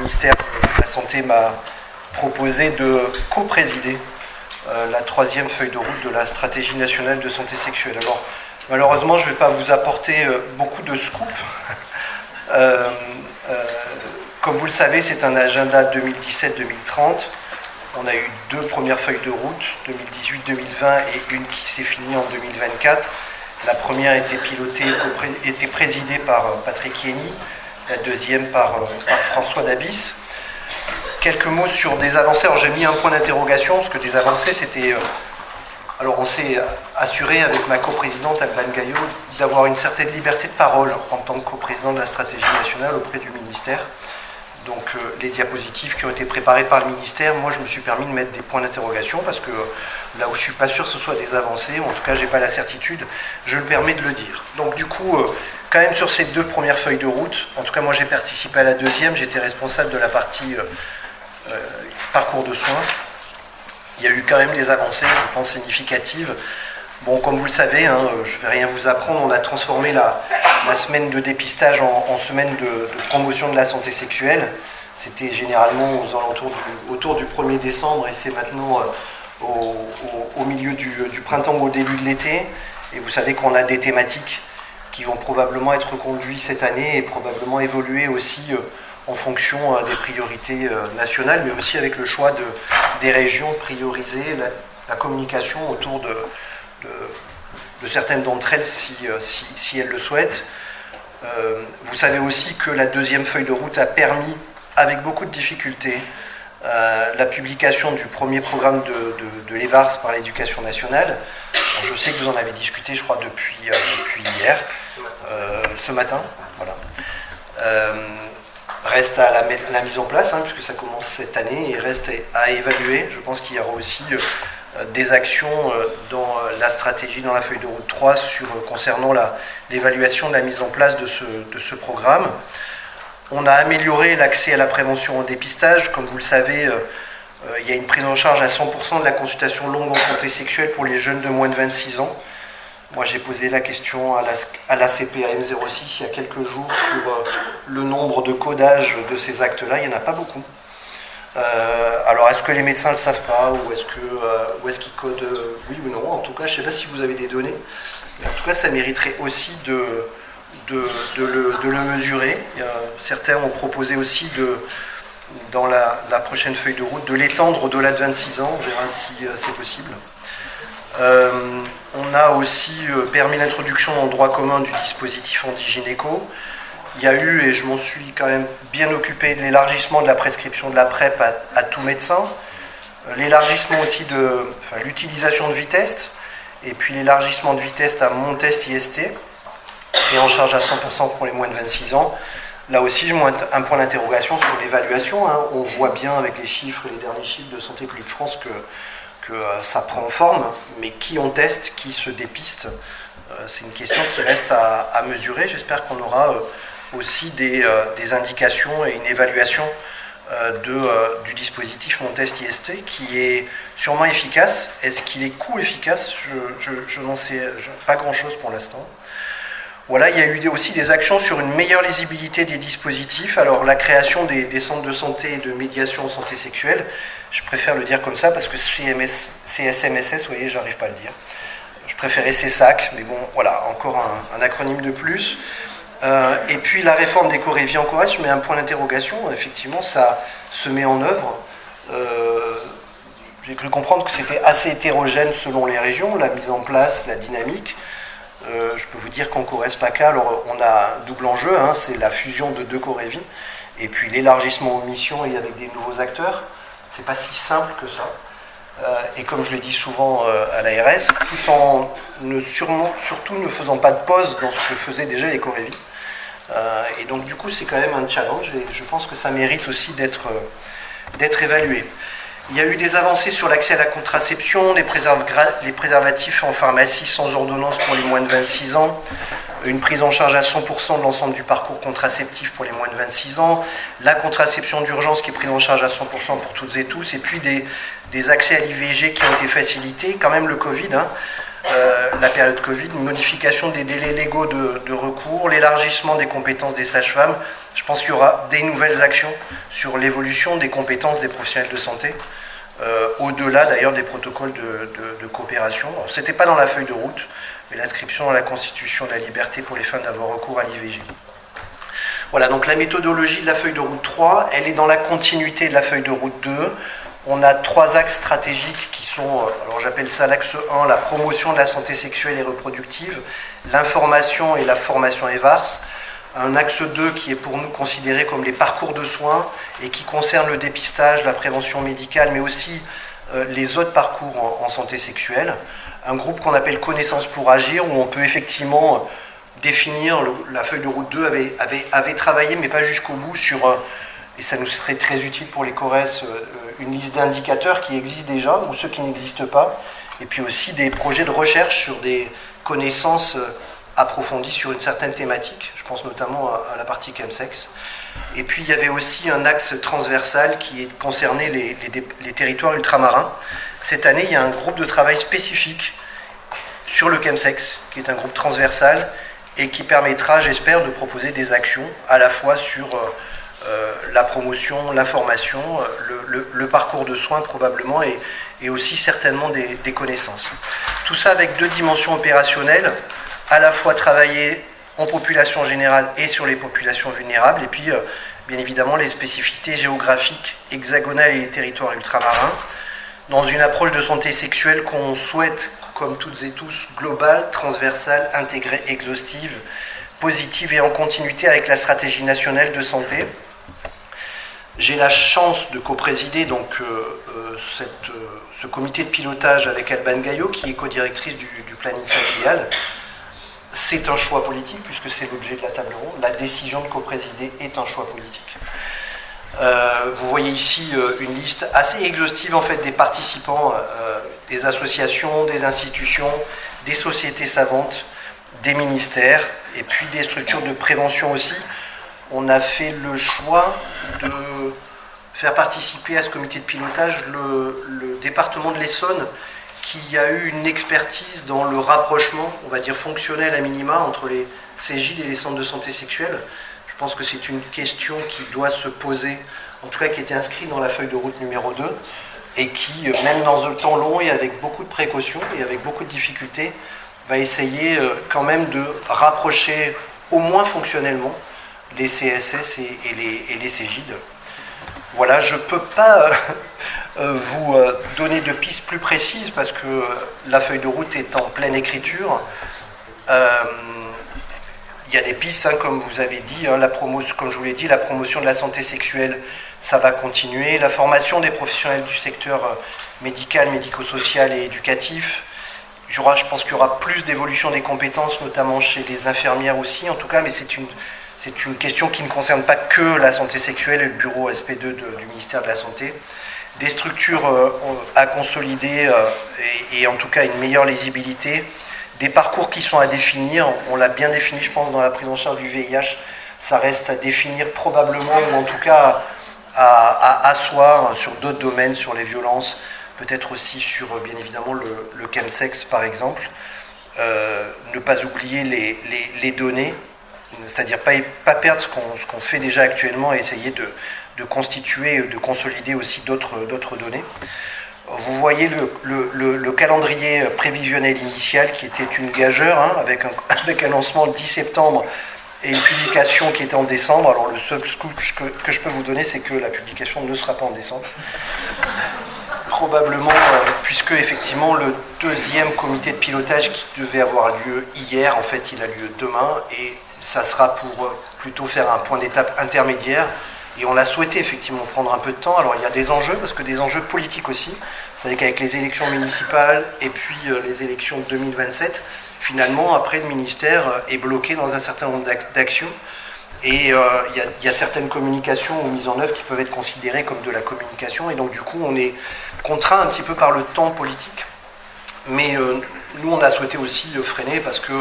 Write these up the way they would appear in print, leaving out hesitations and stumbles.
ministère de la Santé m'a proposé de co-présider la 3e feuille de route de la stratégie nationale de santé sexuelle. Alors, malheureusement, je ne vais pas vous apporter beaucoup de scoop. Comme vous le savez, c'est un agenda 2017-2030. On a eu 2 premières feuilles de route, 2018-2020 et une qui s'est finie en 2024. La première était présidée par Patrick Yenny, la deuxième par François Dabis. Quelques mots sur des avancées. Alors j'ai mis un point d'interrogation, parce que des avancées, c'était... Alors on s'est assuré avec ma coprésidente Alban Gaillot d'avoir une certaine liberté de parole en tant que coprésident de la stratégie nationale auprès du ministère. Donc les diapositives qui ont été préparées par le ministère, moi je me suis permis de mettre des points d'interrogation parce que là où je ne suis pas sûr que ce soit des avancées, ou en tout cas je n'ai pas la certitude, je me permets de le dire. Donc du coup, quand même sur ces 2 premières feuilles de route, en tout cas moi j'ai participé à la deuxième, j'étais responsable de la partie parcours de soins. Il y a eu quand même des avancées, je pense, significatives. Bon, comme vous le savez, je ne vais rien vous apprendre, on a transformé la semaine de dépistage en semaine de promotion de la santé sexuelle. C'était généralement autour du 1er décembre et c'est maintenant au milieu du printemps ou au début de l'été. Et vous savez qu'on a des thématiques qui vont probablement être reconduites cette année et probablement évoluer aussi en fonction des priorités nationales, mais aussi avec le choix des régions de prioriser la communication autour de certaines d'entre elles si elles le souhaitent. Vous savez aussi que la 2e feuille de route a permis, avec beaucoup de difficultés, la publication du premier programme de l'EVARS par l'Éducation nationale. Alors, je sais que vous en avez discuté, je crois, depuis hier, ce matin. Voilà. Reste à la mise en place, puisque ça commence cette année, et reste à évaluer. Je pense qu'il y aura aussi des actions dans la stratégie, dans la feuille de route 3, concernant l'évaluation de la mise en place de ce programme. On a amélioré l'accès à la prévention au dépistage. Comme vous le savez, il y a une prise en charge à 100% de la consultation longue en santé sexuelle pour les jeunes de moins de 26 ans. Moi, j'ai posé la question à la CPAM 06 il y a quelques jours sur le nombre de codages de ces actes-là. Il n'y en a pas beaucoup. Alors, est-ce que les médecins ne le savent pas ou est-ce qu'ils codent oui ou non? En tout cas, je ne sais pas si vous avez des données. Mais en tout cas, ça mériterait aussi de le mesurer. Certains ont proposé aussi, dans la prochaine feuille de route, de l'étendre au-delà de 26 ans. On verra si c'est possible. On a aussi permis l'introduction en droit commun du dispositif anti-gynéco. Il y a eu, et je m'en suis quand même bien occupé, de l'élargissement de la prescription de la PrEP à tout médecin, l'élargissement aussi de l'utilisation de Vitest, et puis l'élargissement de Vitest à mon test IST, et en charge à 100% pour les moins de 26 ans. Là aussi, je mets un point d'interrogation sur l'évaluation. On voit bien avec les chiffres, les derniers chiffres de Santé publique France que ça prend forme, mais qui on teste, qui se dépiste, c'est une question qui reste à mesurer. J'espère qu'on aura aussi des indications et une évaluation du dispositif Mon Test IST qui est sûrement efficace. Est-ce qu'il est coût-efficace? Je n'en sais pas grand-chose pour l'instant. Voilà, il y a eu aussi des actions sur une meilleure lisibilité des dispositifs. Alors la création des centres de santé et de médiation en santé sexuelle, je préfère le dire comme ça parce que CSMSS, vous voyez, j'arrive pas à le dire. Je préférais CSAC, mais bon, voilà, encore un acronyme de plus. Et puis la réforme des Corévies en Corrèze, je mets un point d'interrogation. Effectivement, ça se met en œuvre. J'ai cru comprendre que c'était assez hétérogène selon les régions, la mise en place, la dynamique. Je peux vous dire qu'en Corrèze-PACA, alors on a un double enjeu, c'est la fusion de 2 Corévies, et puis l'élargissement aux missions et avec des nouveaux acteurs. C'est pas si simple que ça. Et comme je l'ai dit souvent à l'ARS, tout en surtout ne faisant pas de pause dans ce que faisaient déjà les Corévies. Et donc du coup, c'est quand même un challenge, et je pense que ça mérite aussi d'être évalué. Il y a eu des avancées sur l'accès à la contraception, les préservatifs en pharmacie sans ordonnance pour les moins de 26 ans, une prise en charge à 100% de l'ensemble du parcours contraceptif pour les moins de 26 ans, la contraception d'urgence qui est prise en charge à 100% pour toutes et tous, et puis des accès à l'IVG qui ont été facilités, quand même le Covid, la période Covid, une modification des délais légaux de recours, l'élargissement des compétences des sages-femmes. Je pense qu'il y aura des nouvelles actions sur l'évolution des compétences des professionnels de santé, au-delà d'ailleurs des protocoles de coopération. Ce n'était pas dans la feuille de route, mais l'inscription dans la Constitution de la liberté pour les femmes d'avoir recours à l'IVG. Voilà, donc la méthodologie de la feuille de route 3, elle est dans la continuité de la feuille de route 2. On a 3 axes stratégiques qui sont, alors j'appelle ça l'axe 1, la promotion de la santé sexuelle et reproductive, l'information et la formation EVARS. Un axe 2 qui est pour nous considéré comme les parcours de soins et qui concerne le dépistage, la prévention médicale, mais aussi les autres parcours en santé sexuelle. Un groupe qu'on appelle Connaissance pour agir, où on peut effectivement définir, la feuille de route 2 avait travaillé, mais pas jusqu'au bout, sur, et ça nous serait très utile pour les CORES, une liste d'indicateurs qui existent déjà, ou ceux qui n'existent pas, et puis aussi des projets de recherche sur des connaissances approfondies sur une certaine thématique. Je pense notamment à la partie chemsex. Et puis il y avait aussi un axe transversal qui concernait les territoires ultramarins. Cette année, il y a un groupe de travail spécifique sur le chemsex, qui est un groupe transversal, et qui permettra, j'espère, de proposer des actions à la fois sur la promotion, l'information, le parcours de soins probablement, et aussi certainement des connaissances. Tout ça avec 2 dimensions opérationnelles, à la fois travailler en population générale et sur les populations vulnérables, et puis bien évidemment les spécificités géographiques hexagonales et les territoires ultramarins, dans une approche de santé sexuelle qu'on souhaite, comme toutes et tous, globale, transversale, intégrée, exhaustive, positive et en continuité avec la stratégie nationale de santé. J'ai la chance de co-présider donc, ce comité de pilotage avec Alban Gaillot, qui est co-directrice du planning familial. C'est un choix politique, puisque c'est l'objet de la table ronde. La décision de co-présider est un choix politique. Vous voyez ici une liste assez exhaustive en fait, des participants, des associations, des institutions, des sociétés savantes, des ministères, et puis des structures de prévention aussi. On a fait le choix de faire participer à ce comité de pilotage le département de l'Essonne, qui a eu une expertise dans le rapprochement, on va dire fonctionnel à minima, entre les CGIL et les centres de santé sexuelle. Je pense que c'est une question qui doit se poser, en tout cas qui était inscrite dans la feuille de route numéro 2, et qui, même dans un temps long et avec beaucoup de précautions et avec beaucoup de difficultés, va essayer quand même de rapprocher, au moins fonctionnellement, les CSS et les CGIL. Voilà, je ne peux pas vous donner de pistes plus précises parce que la feuille de route est en pleine écriture. Il y a des pistes, hein, comme vous avez dit, hein, comme je vous l'ai dit, la promotion de la santé sexuelle, ça va continuer. La formation des professionnels du secteur médical, médico-social et éducatif. Je pense qu'il y aura plus d'évolution des compétences, notamment chez les infirmières aussi, en tout cas, mais c'est une question qui ne concerne pas que la santé sexuelle et le bureau SP2 du ministère de la Santé. Des structures à consolider et en tout cas une meilleure lisibilité. Des parcours qui sont à définir. On l'a bien défini, je pense, dans la prise en charge du VIH. Ça reste à définir probablement, ou en tout cas à asseoir sur d'autres domaines, sur les violences, peut-être aussi sur, bien évidemment, le chemsex, par exemple. Ne pas oublier les données, c'est-à-dire pas perdre ce qu'on fait déjà actuellement et essayer de constituer, de consolider aussi d'autres données. Vous voyez le calendrier prévisionnel initial qui était une gageure, hein, avec un lancement le 10 septembre et une publication qui était en décembre. Alors le seul scoop que je peux vous donner, c'est que la publication ne sera pas en décembre. Probablement, puisque effectivement le 2e comité de pilotage qui devait avoir lieu hier, en fait il a lieu demain, et ça sera pour plutôt faire un point d'étape intermédiaire. Et on a souhaité effectivement prendre un peu de temps. Alors il y a des enjeux, parce que des enjeux politiques aussi. Vous savez qu'avec les élections municipales et puis les élections de 2027, finalement, après, le ministère est bloqué dans un certain nombre d'actions. Et il y a certaines communications ou mises en œuvre qui peuvent être considérées comme de la communication. Et donc du coup, on est contraint un petit peu par le temps politique. Mais nous, on a souhaité aussi freiner parce que,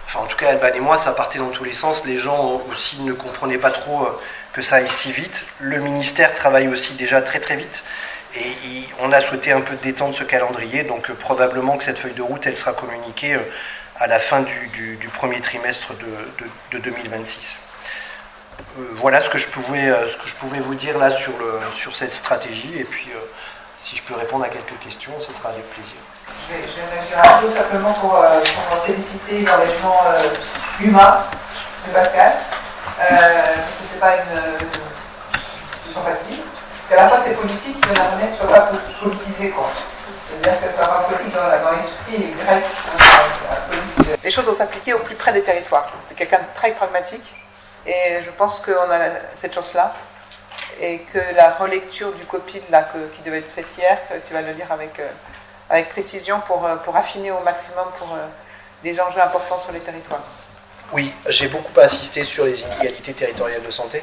enfin en tout cas, Alban et moi, ça partait dans tous les sens. Les gens aussi ne comprenaient pas trop que ça aille si vite. Le ministère travaille aussi déjà très très vite. on a souhaité un peu détendre ce calendrier, donc probablement que cette feuille de route, elle sera communiquée à la fin du premier trimestre de 2026. Voilà ce que je pouvais vous dire là sur cette stratégie, et puis si je peux répondre à quelques questions, ce sera avec plaisir. Je vais réagir un peu simplement pour féliciter l'engagement humain de Pascal, parce que c'est pas une discussion facile. Et à la fois c'est politique, mais la manière ne soit pas politisée, quoi. C'est-à-dire que ça soit pas politique dans l'esprit grec. Les choses vont s'appliquer au plus près des territoires. C'est quelqu'un de très pragmatique, et je pense qu'on a cette chance-là, et que la relecture du copil là, qui devait être faite hier, que tu vas le lire avec précision pour affiner au maximum pour des enjeux importants sur les territoires. Oui, j'ai beaucoup insisté sur les inégalités territoriales de santé.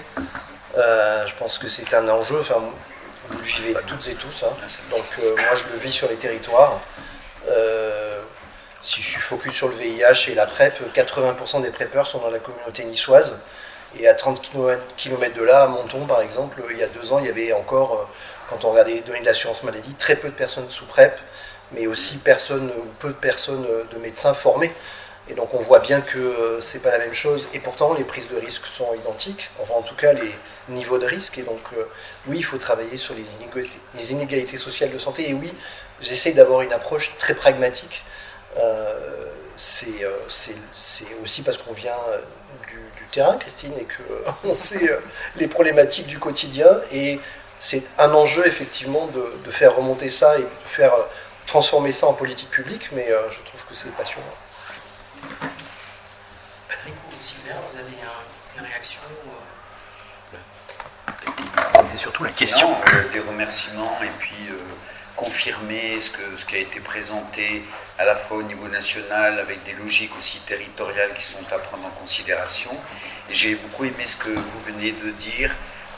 Je pense que c'est un enjeu, enfin, vous le vivez toutes et tous, hein. Donc moi je le vis sur les territoires. Si je suis focus sur le VIH et la PrEP, 80% des PrEPeurs sont dans la communauté niçoise. Et à 30 km de là, à Menton par exemple, il y a 2 ans, il y avait encore, quand on regardait les données de l'assurance maladie, très peu de personnes sous PrEP, mais aussi peu de personnes de médecins formés. Et donc on voit bien que c'est pas la même chose, et pourtant les prises de risque sont identiques, enfin en tout cas les niveaux de risque, et donc oui, il faut travailler sur les inégalités sociales de santé, et oui, j'essaie d'avoir une approche très pragmatique. C'est aussi parce qu'on vient du terrain, Christine, et qu'on sait les problématiques du quotidien, et c'est un enjeu effectivement de faire remonter ça et de faire transformer ça en politique publique, mais je trouve que c'est passionnant. Patrick ou Sylvain, vous avez une réaction C'était surtout la question. Non, des remerciements et puis confirmer ce qui a été présenté à la fois au niveau national avec des logiques aussi territoriales qui sont à prendre en considération. Et j'ai beaucoup aimé ce que vous venez de dire,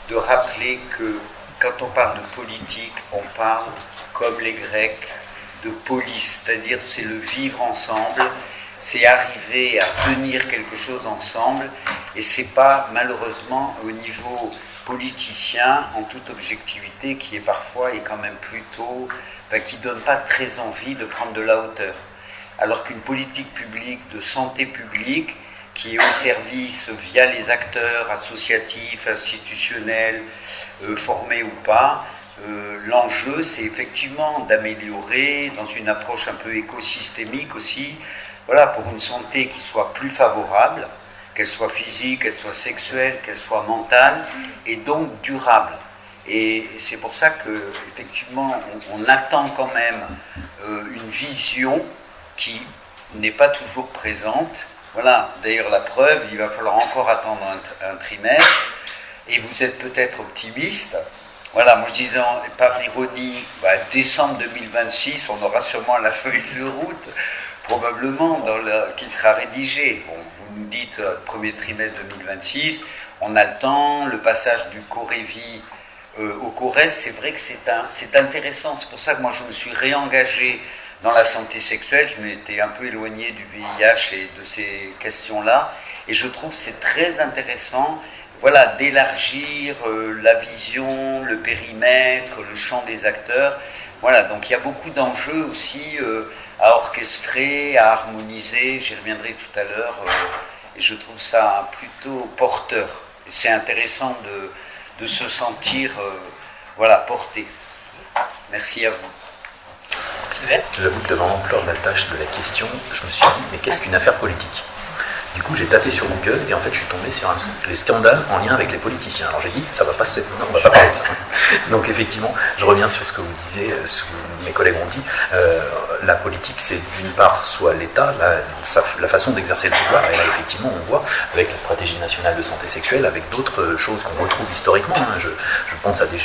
de rappeler que quand on parle de politique, on parle comme les Grecs de polis, c'est-à-dire c'est le vivre ensemble, c'est arriver à tenir quelque chose ensemble, et c'est pas malheureusement au niveau politicien, en toute objectivité, qui est parfois et quand même plutôt, qui donne pas très envie de prendre de la hauteur. Alors qu'une politique publique de santé publique, qui est au service via les acteurs associatifs, institutionnels, formés ou pas, l'enjeu c'est effectivement d'améliorer dans une approche un peu écosystémique aussi, voilà, pour une santé qui soit plus favorable, qu'elle soit physique, qu'elle soit sexuelle, qu'elle soit mentale, et donc durable. Et c'est pour ça que effectivement on attend quand même une vision qui n'est pas toujours présente. Voilà, d'ailleurs la preuve, il va falloir encore attendre un trimestre, et vous êtes peut-être optimiste. Voilà, moi je disais par ironie, décembre 2026, on aura sûrement la feuille de route, probablement, qui sera rédigée. Bon, vous nous dites premier trimestre 2026, on a le temps, le passage du Corévi au CORES, c'est vrai que c'est intéressant. C'est pour ça que moi je me suis réengagé dans la santé sexuelle, je m'étais un peu éloigné du VIH et de ces questions-là, et je trouve que c'est très intéressant, voilà, d'élargir la vision, le périmètre, le champ des acteurs. Voilà, donc il y a beaucoup d'enjeux aussi à orchestrer, à harmoniser, j'y reviendrai tout à l'heure, et je trouve ça plutôt porteur. Et c'est intéressant de se sentir porté. Merci à vous. J'avoue que devant l'ampleur de la tâche de la question, je me suis dit, mais qu'est-ce qu'une affaire politique ? Du coup, j'ai tapé sur Google et en fait, je suis tombé sur les scandales en lien avec les politiciens. Alors j'ai dit, ça va pas se... Non, on va pas parler de ça. Donc effectivement, je reviens sur ce que vous disiez, ce que mes collègues ont dit. La politique, c'est d'une part soit l'État, la façon d'exercer le pouvoir. Et là, effectivement, on voit avec la stratégie nationale de santé sexuelle, avec d'autres choses qu'on retrouve historiquement. Je pense à des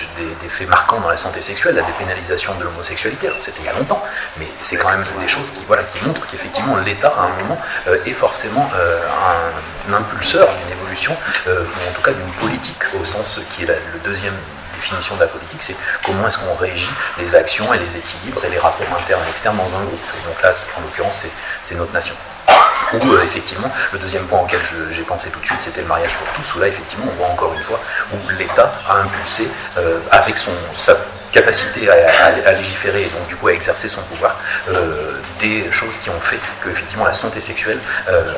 faits marquants dans la santé sexuelle, la dépénalisation de l'homosexualité. Alors c'était il y a longtemps, mais c'est quand même des choses qui montrent qu'effectivement l'État, à un moment, est forcément un impulseur d'une évolution, ou en tout cas d'une politique, au sens qui est la deuxième définition de la politique, c'est comment est-ce qu'on régit les actions et les équilibres et les rapports internes et externes dans un groupe. Et donc là, en l'occurrence, c'est notre nation. Où effectivement, le deuxième point auquel j'ai pensé tout de suite, c'était le mariage pour tous, où là, effectivement, on voit encore une fois où l'État a impulsé, avec capacité à légiférer et donc du coup à exercer son pouvoir, des choses qui ont fait que effectivement la santé sexuelle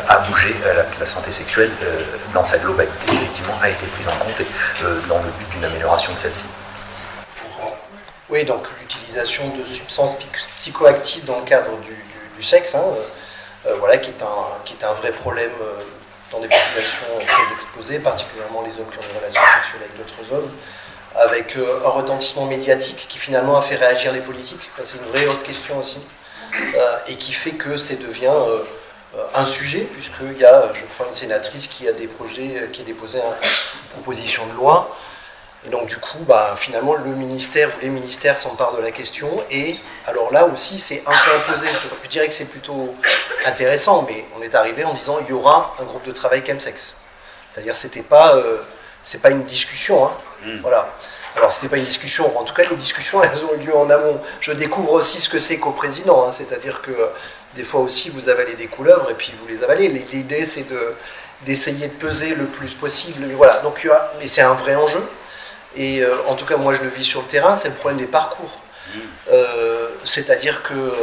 a bougé, la santé sexuelle dans sa globalité effectivement a été prise en compte et dans le but d'une amélioration de celle-ci. Oui, donc l'utilisation de substances psychoactives dans le cadre du sexe, voilà, qui est un vrai problème dans des populations très exposées, particulièrement les hommes qui ont des relations sexuelles avec d'autres hommes, avec un retentissement médiatique qui finalement a fait réagir les politiques. C'est une vraie autre question aussi, et qui fait que ça devient un sujet, puisqu'il y a, je crois, une sénatrice qui a déposé une proposition de loi. Et donc du coup, finalement, le ministère ou les ministères s'emparent de la question. Et alors là aussi, c'est un peu imposé. Je dirais que c'est plutôt intéressant, mais on est arrivé en disant il y aura un groupe de travail chemsex. C'est-à-dire c'est pas une discussion. Voilà. Alors c'était pas une discussion. En tout cas, les discussions, elles ont eu lieu en amont. Je découvre aussi ce que c'est qu'au-président. C'est-à-dire que des fois aussi, vous avalez des couleuvres et puis vous les avalez. L'idée, c'est d'essayer de peser le plus possible. Voilà. Donc, mais c'est un vrai enjeu. Et en tout cas, moi je le vis sur le terrain, c'est le problème des parcours. C'est-à-dire que,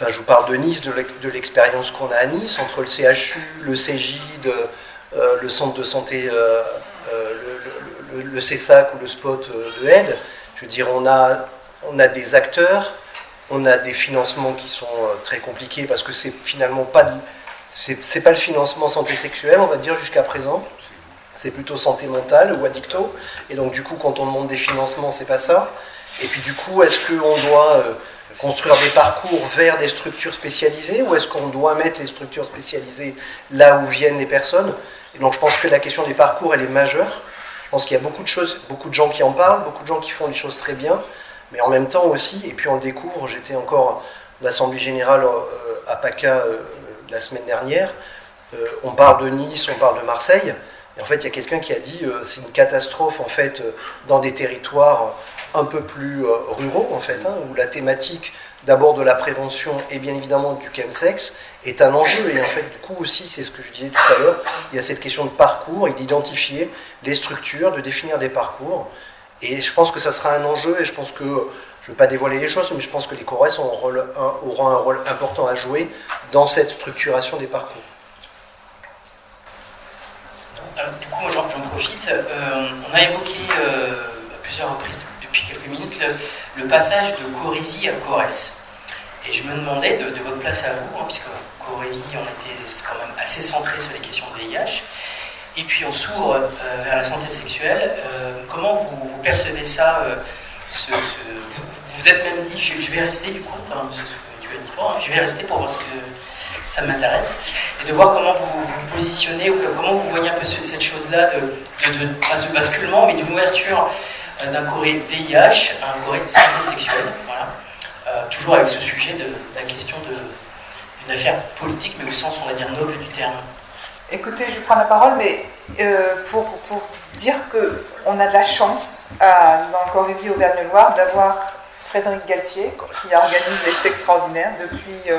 je vous parle de Nice, de l'expérience qu'on a à Nice, entre le CHU, le CEGID, le centre de santé, le CESAC ou le SPOT de aide. Je veux dire, on a des acteurs, on a des financements qui sont très compliqués parce que c'est finalement pas le financement santé sexuelle, on va dire, jusqu'à présent. C'est plutôt santé mentale ou addicto. Et donc, du coup, quand on demande des financements, c'est pas ça. Et puis, du coup, est-ce qu'on doit construire des parcours vers des structures spécialisées ou est-ce qu'on doit mettre les structures spécialisées là où viennent les personnes? Et donc, je pense que la question des parcours, elle est majeure. Je pense qu'il y a beaucoup de choses, beaucoup de gens qui en parlent, beaucoup de gens qui font les choses très bien. Mais en même temps aussi, et puis on le découvre, j'étais encore à l'Assemblée Générale à PACA la semaine dernière. On parle de Nice, on parle de Marseille. Et en fait, il y a quelqu'un qui a dit c'est une catastrophe en fait dans des territoires un peu plus ruraux en fait, où la thématique d'abord de la prévention et bien évidemment du chemsex est un enjeu. Et en fait, du coup aussi, c'est ce que je disais tout à l'heure, il y a cette question de parcours et d'identifier les structures, de définir des parcours. Et je pense que ça sera un enjeu. Et je pense que je ne veux pas dévoiler les choses, mais je pense que les CORES auront un rôle important à jouer dans cette structuration des parcours. Alors, du coup, moi j'en profite. On a évoqué à plusieurs reprises depuis quelques minutes le passage de Corévie à Corrèze. Et je me demandais de votre place à vous, puisque Corévie, on était quand même assez centré sur les questions de VIH. Et puis on s'ouvre vers la santé sexuelle. Comment vous percevez ça vous êtes même dit, je vais rester du coup, je vais rester pour voir ce que ça m'intéresse, et de voir comment vous vous positionnez, ou comment vous voyez un peu cette chose-là, pas ce basculement, mais d'une ouverture d'un Corée VIH à un Corée de santé sexuelle, voilà. Toujours avec ce sujet de la question d'une affaire politique, mais au sens, on va dire, noble du terme. Écoutez, je prends la parole, mais pour dire qu'on a de la chance dans le Corévie Auvergne-Loire d'avoir Frédéric Galtier, qui organise les Sex Extraordinaires depuis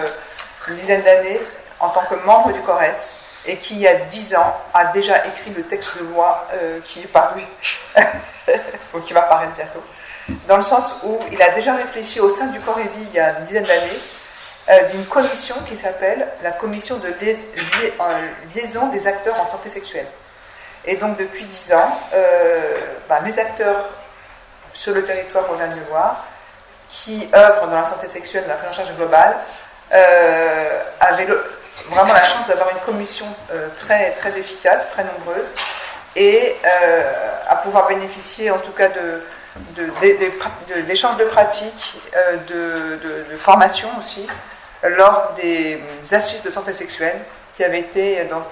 une dizaine d'années en tant que membre du CORES et qui, il y a 10 ans, a déjà écrit le texte de loi qui est paru, ou qui va paraître bientôt, dans le sens où il a déjà réfléchi au sein du Corévie il y a une dizaine d'années d'une commission qui s'appelle la commission de liaison des acteurs en santé sexuelle. Et donc depuis 10 ans, les acteurs sur le territoire Auvergne-Loire qui œuvrent dans la santé sexuelle, dans la prise en charge globale, avaient vraiment la chance d'avoir une commission très, très efficace, très nombreuse, et à pouvoir bénéficier en tout cas de l'échange de pratiques, de formation aussi, lors des assises de santé sexuelle qui avaient été donc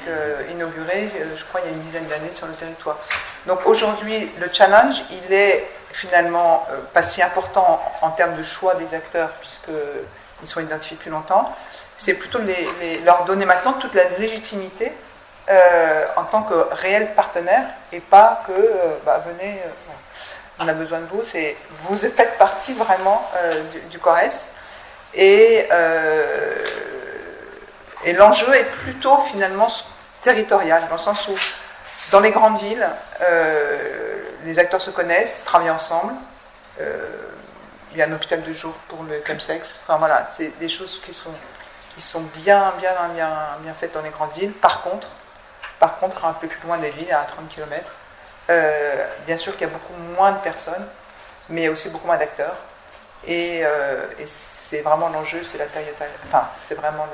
inaugurées, je crois, il y a une dizaine d'années sur le territoire. Donc aujourd'hui, le challenge, il est finalement pas si important en termes de choix des acteurs, puisqu'ils sont identifiés depuis longtemps. C'est plutôt leur donner maintenant toute la légitimité en tant que réels partenaires, et pas que, venez, on a besoin de vous, vous faites partie vraiment du CORES. Et l'enjeu est plutôt finalement territorial, dans le sens où dans les grandes villes, les acteurs se connaissent, travaillent ensemble, il y a un hôpital de jour pour le chemsex. Enfin voilà, c'est des choses qui sont bien faites dans les grandes villes. Par contre, un peu plus loin des villes, à 30 km, bien sûr qu'il y a beaucoup moins de personnes, mais il y a aussi beaucoup moins d'acteurs. Et c'est vraiment l'enjeu, c'est la taille, enfin, c'est vraiment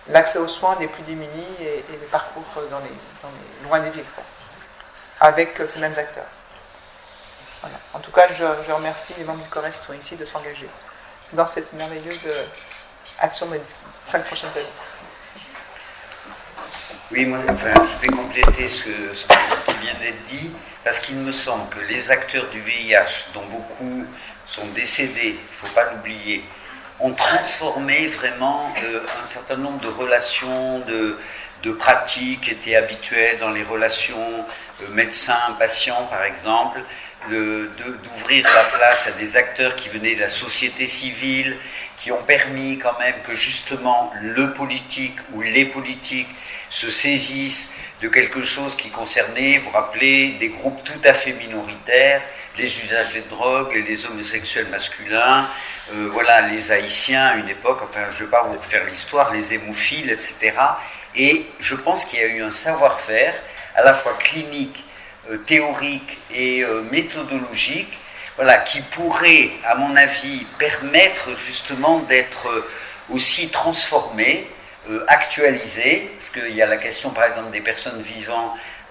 l'accès aux soins des plus démunis et les parcours dans les loin des villes, quoi, avec ces mêmes acteurs. Voilà. En tout cas, je remercie les membres du CORES qui sont ici de s'engager dans cette merveilleuse action des 5 prochaines années. Oui, moi, je vais compléter ce qui vient d'être dit, parce qu'il me semble que les acteurs du VIH, dont beaucoup sont décédés, il ne faut pas l'oublier, ont transformé vraiment un certain nombre de relations, de pratiques qui étaient habituelles dans les relations médecin-patient, par exemple, d'ouvrir la place à des acteurs qui venaient de la société civile, qui ont permis quand même que justement le politique ou les politiques se saisissent de quelque chose qui concernait, vous vous rappelez, des groupes tout à fait minoritaires, les usagers de drogue, les homosexuels masculins, voilà, les Haïtiens à une époque, enfin je ne vais pas vous refaire l'histoire, les hémophiles, etc. Et je pense qu'il y a eu un savoir-faire à la fois clinique, théorique et méthodologique, voilà, qui pourrait, à mon avis, permettre justement d'être aussi transformé, actualisé, parce qu'il y a la question par exemple des personnes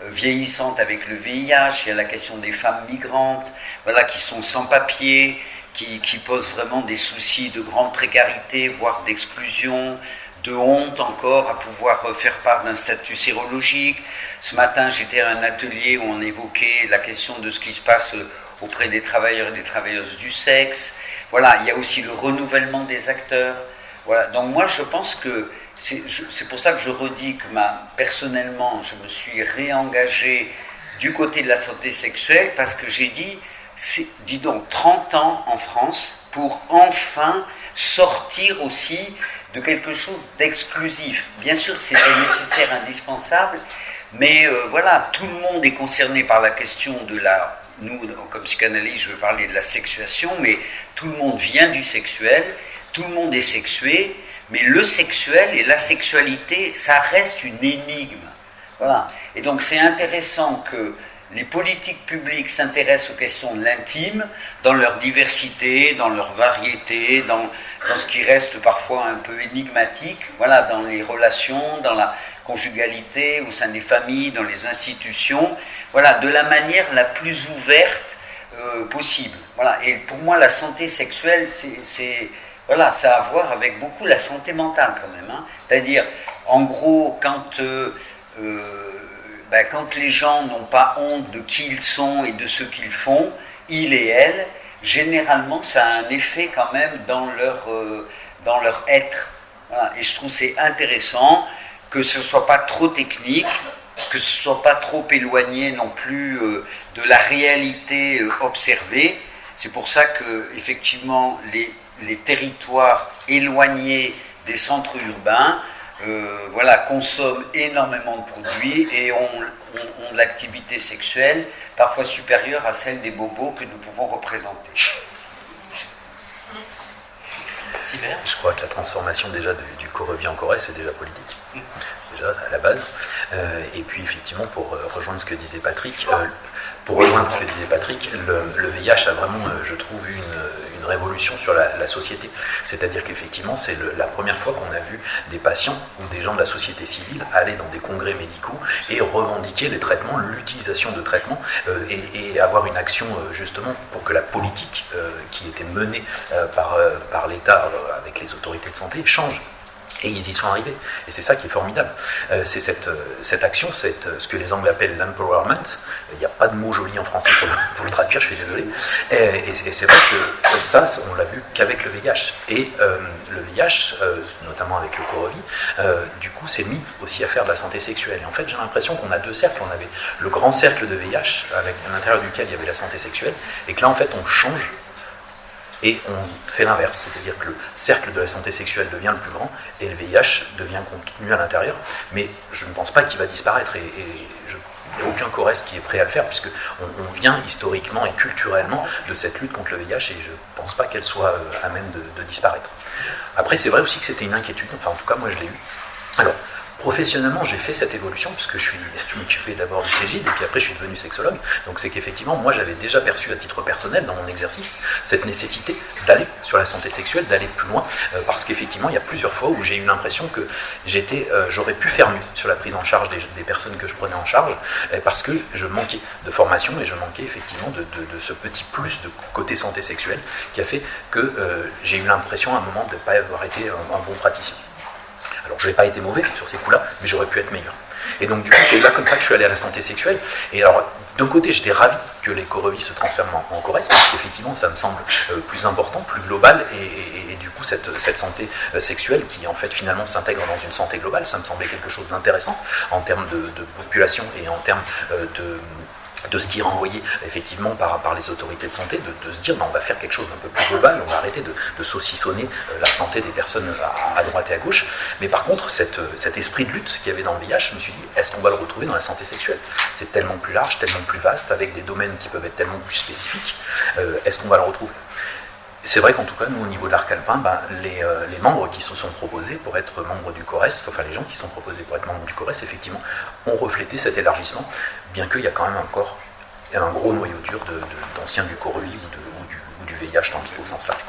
vieillissantes avec le VIH, il y a la question des femmes migrantes, voilà, qui sont sans papier, qui posent vraiment des soucis de grande précarité, voire d'exclusion, de honte encore, à pouvoir faire part d'un statut sérologique. Ce matin, j'étais à un atelier où on évoquait la question de ce qui se passe auprès des travailleurs et des travailleuses du sexe. Voilà, il y a aussi le renouvellement des acteurs. Voilà, donc moi je pense que c'est pour ça que je redis que personnellement, je me suis réengagé du côté de la santé sexuelle, parce que j'ai dit, dis donc, 30 ans en France pour enfin sortir aussi de quelque chose d'exclusif. Bien sûr, c'était nécessaire, indispensable, mais voilà, tout le monde est concerné par la question de nous, comme psychanalyste, je veux parler de la sexuation, mais tout le monde vient du sexuel, tout le monde est sexué, mais le sexuel et la sexualité, ça reste une énigme. Voilà. Et donc c'est intéressant que les politiques publiques s'intéressent aux questions de l'intime, dans leur diversité, dans leur variété, dans ce qui reste parfois un peu énigmatique, voilà, dans les relations, dans la conjugalité, au sein des familles, dans les institutions, voilà, de la manière la plus ouverte possible. Voilà. Et pour moi, la santé sexuelle, voilà, ça a à voir avec beaucoup la santé mentale quand même. Hein. C'est-à-dire, en gros, quand les gens n'ont pas honte de qui ils sont et de ce qu'ils font, ils et elles, généralement, ça a un effet quand même dans leur être. Voilà. Et je trouve c'est intéressant que ce ne soit pas trop technique, que ce ne soit pas trop éloigné non plus de la réalité observée. C'est pour ça que, effectivement, les territoires éloignés des centres urbains voilà, consomment énormément de produits et ont de l'activité sexuelle parfois supérieure à celle des bobos que nous pouvons représenter. Je crois que la transformation déjà du Corevi en Corrèze, c'est déjà politique, déjà à la base. Et puis effectivement, pour rejoindre ce que disait Patrick, le VIH a vraiment, je trouve, une révolution sur la société. C'est-à-dire qu'effectivement, c'est la première fois qu'on a vu des patients ou des gens de la société civile aller dans des congrès médicaux et revendiquer les traitements, l'utilisation de traitements et avoir une action justement pour que la politique qui était menée par l'État avec les autorités de santé change. Et ils y sont arrivés. Et c'est ça qui est formidable. C'est cette action, ce que les Anglais appellent l'empowerment. Il n'y a pas de mot joli en français pour le traduire, je suis désolé. Et c'est vrai que ça, on l'a vu qu'avec le VIH. Et le VIH, notamment avec le Corevi, du coup, s'est mis aussi à faire de la santé sexuelle. Et en fait, j'ai l'impression qu'on a deux cercles. On avait le grand cercle de VIH, à l'intérieur duquel il y avait la santé sexuelle, et que là, en fait, on change Et on fait l'inverse, c'est-à-dire que le cercle de la santé sexuelle devient le plus grand et le VIH devient contenu à l'intérieur. Mais je ne pense pas qu'il va disparaître il n'y a aucun CORES qui est prêt à le faire, puisque on vient historiquement et culturellement de cette lutte contre le VIH et je ne pense pas qu'elle soit à même de disparaître. Après, c'est vrai aussi que c'était une inquiétude, enfin en tout cas moi je l'ai eu. Alors, professionnellement, j'ai fait cette évolution, puisque je m'occupais d'abord du CGID, et puis après je suis devenu sexologue. Donc c'est qu'effectivement, moi j'avais déjà perçu à titre personnel, dans mon exercice, cette nécessité d'aller sur la santé sexuelle, d'aller plus loin, parce qu'effectivement, il y a plusieurs fois où j'ai eu l'impression que j'aurais pu faire mieux sur la prise en charge des personnes que je prenais en charge, parce que je manquais de formation, et je manquais effectivement de ce petit plus de côté santé sexuelle, qui a fait que j'ai eu l'impression à un moment de ne pas avoir été un bon praticien. Alors, je n'ai pas été mauvais sur ces coups-là, mais j'aurais pu être meilleur. Et donc, du coup, c'est là comme ça que je suis allé à la santé sexuelle. Et alors, d'un côté, j'étais ravi que les corevis se transforment en CORES, parce qu'effectivement, ça me semble plus important, plus global, et du coup, cette santé sexuelle qui, en fait, finalement, s'intègre dans une santé globale, ça me semblait quelque chose d'intéressant en termes de population et en termes de ce qui est renvoyé effectivement par les autorités de santé, de se dire on va faire quelque chose d'un peu plus global, on va arrêter de saucissonner la santé des personnes à droite et à gauche. Mais par contre, cet esprit de lutte qu'il y avait dans le VIH, je me suis dit, est-ce qu'on va le retrouver dans la santé sexuelle? C'est tellement plus large, tellement plus vaste, avec des domaines qui peuvent être tellement plus spécifiques. Est-ce qu'on va le retrouver? C'est vrai qu'en tout cas, nous, au niveau de l'Arc Alpin, les membres qui se sont proposés pour être membres du CORES, enfin les gens qui sont proposés pour être membres du CORES, effectivement, ont reflété cet élargissement, bien qu'il y a quand même encore un gros noyau dur d'anciens du COREVI ou du VIH au sens large.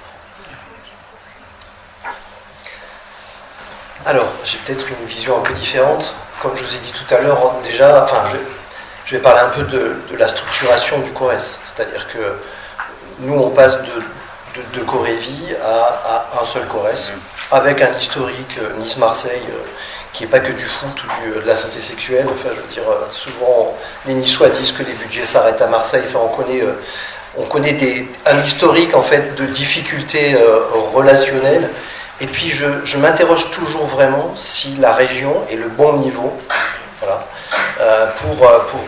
Alors, j'ai peut-être une vision un peu différente. Comme je vous ai dit tout à l'heure, déjà, je vais parler un peu de la structuration du CORES. C'est-à-dire que nous, on passe de Corévie à un seul CORES, avec un historique Nice-Marseille qui n'est pas que du foot ou de la santé sexuelle. Enfin, je veux dire, souvent les Niçois disent que les budgets s'arrêtent à Marseille. Enfin, on connaît un historique en fait de difficultés relationnelles. Et puis je m'interroge toujours vraiment si la région est le bon niveau, voilà,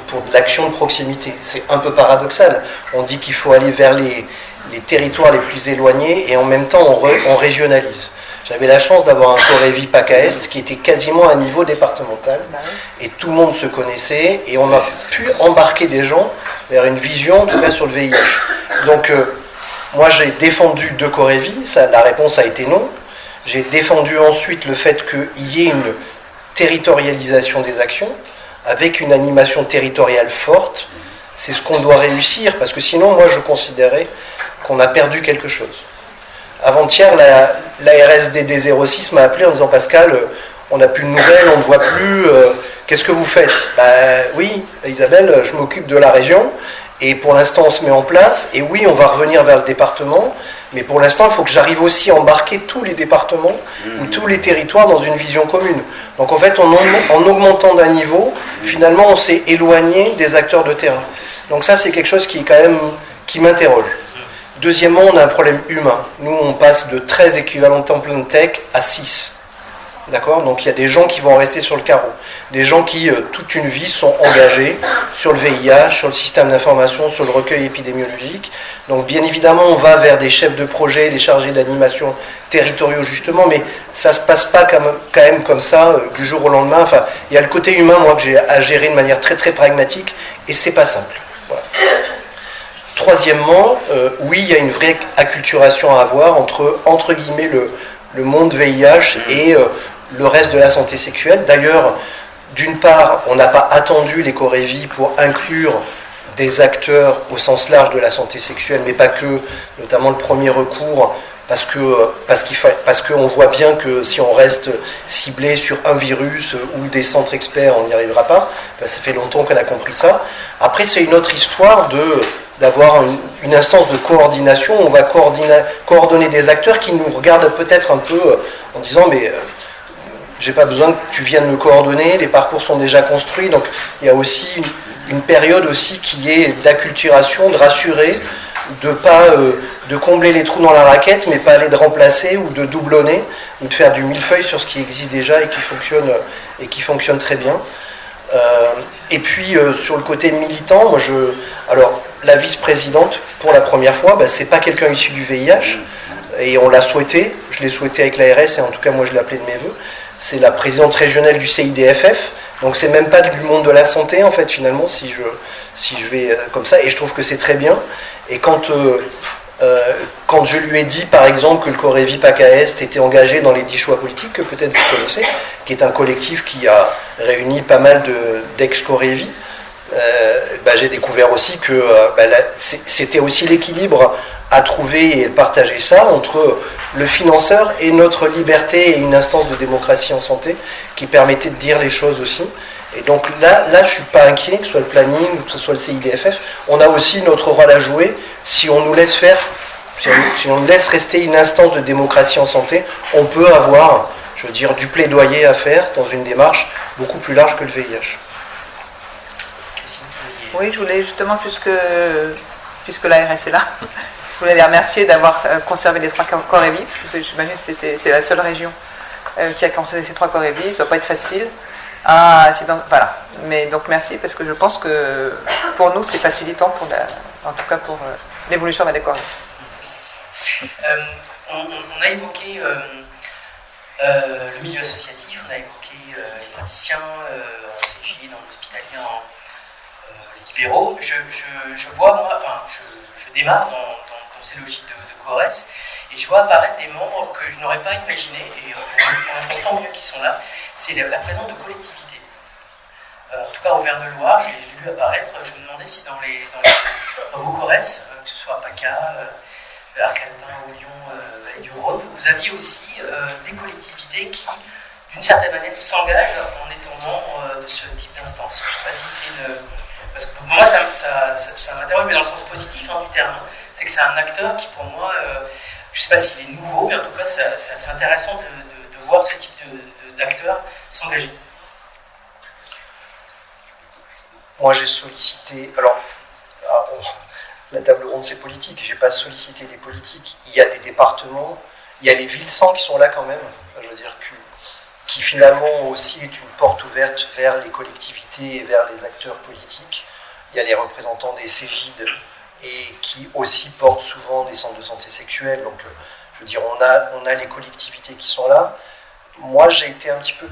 pour de l'action de proximité. C'est un peu paradoxal. On dit qu'il faut aller vers les territoires les plus éloignés et en même temps on régionalise. J'avais la chance d'avoir un Corévie PACA-Est qui était quasiment à un niveau départemental et tout le monde se connaissait et on a pu embarquer des gens vers une vision, en tout cas sur le VIH. Donc moi j'ai défendu de Corévie, la réponse a été non. J'ai défendu ensuite le fait qu'il y ait une territorialisation des actions avec une animation territoriale forte. C'est ce qu'on doit réussir parce que sinon moi je considérais qu'on a perdu quelque chose. Avant-hier, la RSDD 06 m'a appelé en disant « Pascal, on n'a plus de nouvelles, on ne voit plus, qu'est-ce que vous faites ?» Oui, Isabelle, je m'occupe de la région et pour l'instant on se met en place et oui, on va revenir vers le département, mais pour l'instant il faut que j'arrive aussi à embarquer tous les départements ou tous les territoires dans une vision commune. Donc en fait, en augmentant d'un niveau, finalement on s'est éloigné des acteurs de terrain. Donc ça c'est quelque chose qui m'interroge. Deuxièmement, on a un problème humain. Nous, on passe de 13 équivalents temps plein de tech à 6. D'accord ? Donc il y a des gens qui vont rester sur le carreau. Des gens qui, toute une vie, sont engagés sur le VIH, sur le système d'information, sur le recueil épidémiologique. Donc bien évidemment, on va vers des chefs de projet, des chargés d'animation territoriaux, justement, mais ça ne se passe pas quand même comme ça, du jour au lendemain. Enfin, il y a le côté humain, moi, que j'ai à gérer de manière très très pragmatique, et c'est pas simple. Voilà. Troisièmement, oui, il y a une vraie acculturation à avoir entre guillemets, le monde VIH et le reste de la santé sexuelle. D'ailleurs, d'une part, on n'a pas attendu les Corévies pour inclure des acteurs au sens large de la santé sexuelle, mais pas que, notamment le premier recours, parce qu'on voit bien que si on reste ciblé sur un virus ou des centres experts, on n'y arrivera pas. Ça fait longtemps qu'on a compris ça. Après, c'est une autre histoire d'avoir une instance de coordination. On va coordonner des acteurs qui nous regardent peut-être un peu en disant mais j'ai pas besoin que tu viennes me coordonner, les parcours sont déjà construits. Donc il y a aussi une période aussi qui est d'acculturation, de rassurer, de combler les trous dans la raquette, mais pas aller de remplacer ou de doublonner ou de faire du millefeuille sur ce qui existe déjà et qui fonctionne très bien. Et puis sur le côté militant, alors la vice-présidente, pour la première fois, c'est pas quelqu'un issu du VIH, et on l'a souhaité, je l'ai souhaité avec l'ARS, et en tout cas moi je l'ai appelé de mes voeux. C'est la présidente régionale du CIDFF, donc c'est même pas du monde de la santé en fait finalement, si je vais comme ça, et je trouve que c'est très bien. Et quand je lui ai dit par exemple que le Corévi PACA Est était engagé dans les 10 choix politiques, que peut-être vous connaissez, qui est un collectif qui a réuni pas mal d'ex-Corévi, j'ai découvert aussi que c'était aussi l'équilibre à trouver et partager ça entre le financeur et notre liberté et une instance de démocratie en santé qui permettait de dire les choses aussi. Et donc là je ne suis pas inquiet, que ce soit le planning ou que ce soit le CIDFF. On a aussi notre rôle à jouer si on nous laisse faire, si on nous laisse rester une instance de démocratie en santé, on peut avoir, je veux dire, du plaidoyer à faire dans une démarche beaucoup plus large que le VIH. Oui, je voulais justement, puisque l'ARS est là, je voulais les remercier d'avoir conservé les 3 Corévi, parce que j'imagine que c'est la seule région qui a conservé ces 3 Corévi, ça ne va pas être facile. Voilà. Mais donc merci, parce que je pense que pour nous c'est facilitant, en tout cas pour l'évolution vers les Corrèze. On a évoqué le milieu associatif, on a évoqué les praticiens en CJ, dans l'hospitalier, les libéraux. Je vois, moi, je démarre dans ces logiques de Corrèze, et je vois apparaître des membres que je n'aurais pas imaginé, et on entend tant mieux qu'ils sont là, c'est la présence de collectivités. En tout cas, au Auvergne-de-Loire, je l'ai vu apparaître. Je me demandais si dans vos Corrèze, que ce soit à PACA, Arcalpin ou Lyon, Vallée du Rhône, vous aviez aussi des collectivités qui, d'une certaine manière, s'engagent en étant membres de ce type d'instance. Je ne sais pas si c'est parce que pour moi, ça m'interroge, mais dans le sens positif du terme. C'est que c'est un acteur qui, pour moi, je ne sais pas s'il est nouveau, mais en tout cas, c'est intéressant de voir ce type d'acteurs s'engager. Moi, j'ai sollicité... la table ronde, c'est politique. Je n'ai pas sollicité des politiques. Il y a des départements, il y a les villes-sans qui sont là quand même. Je veux dire qui finalement aussi est une porte ouverte vers les collectivités et vers les acteurs politiques. Il y a les représentants des CEGID et qui aussi portent souvent des centres de santé sexuelle. Donc, je veux dire, on a les collectivités qui sont là. Moi, j'ai été un petit peu...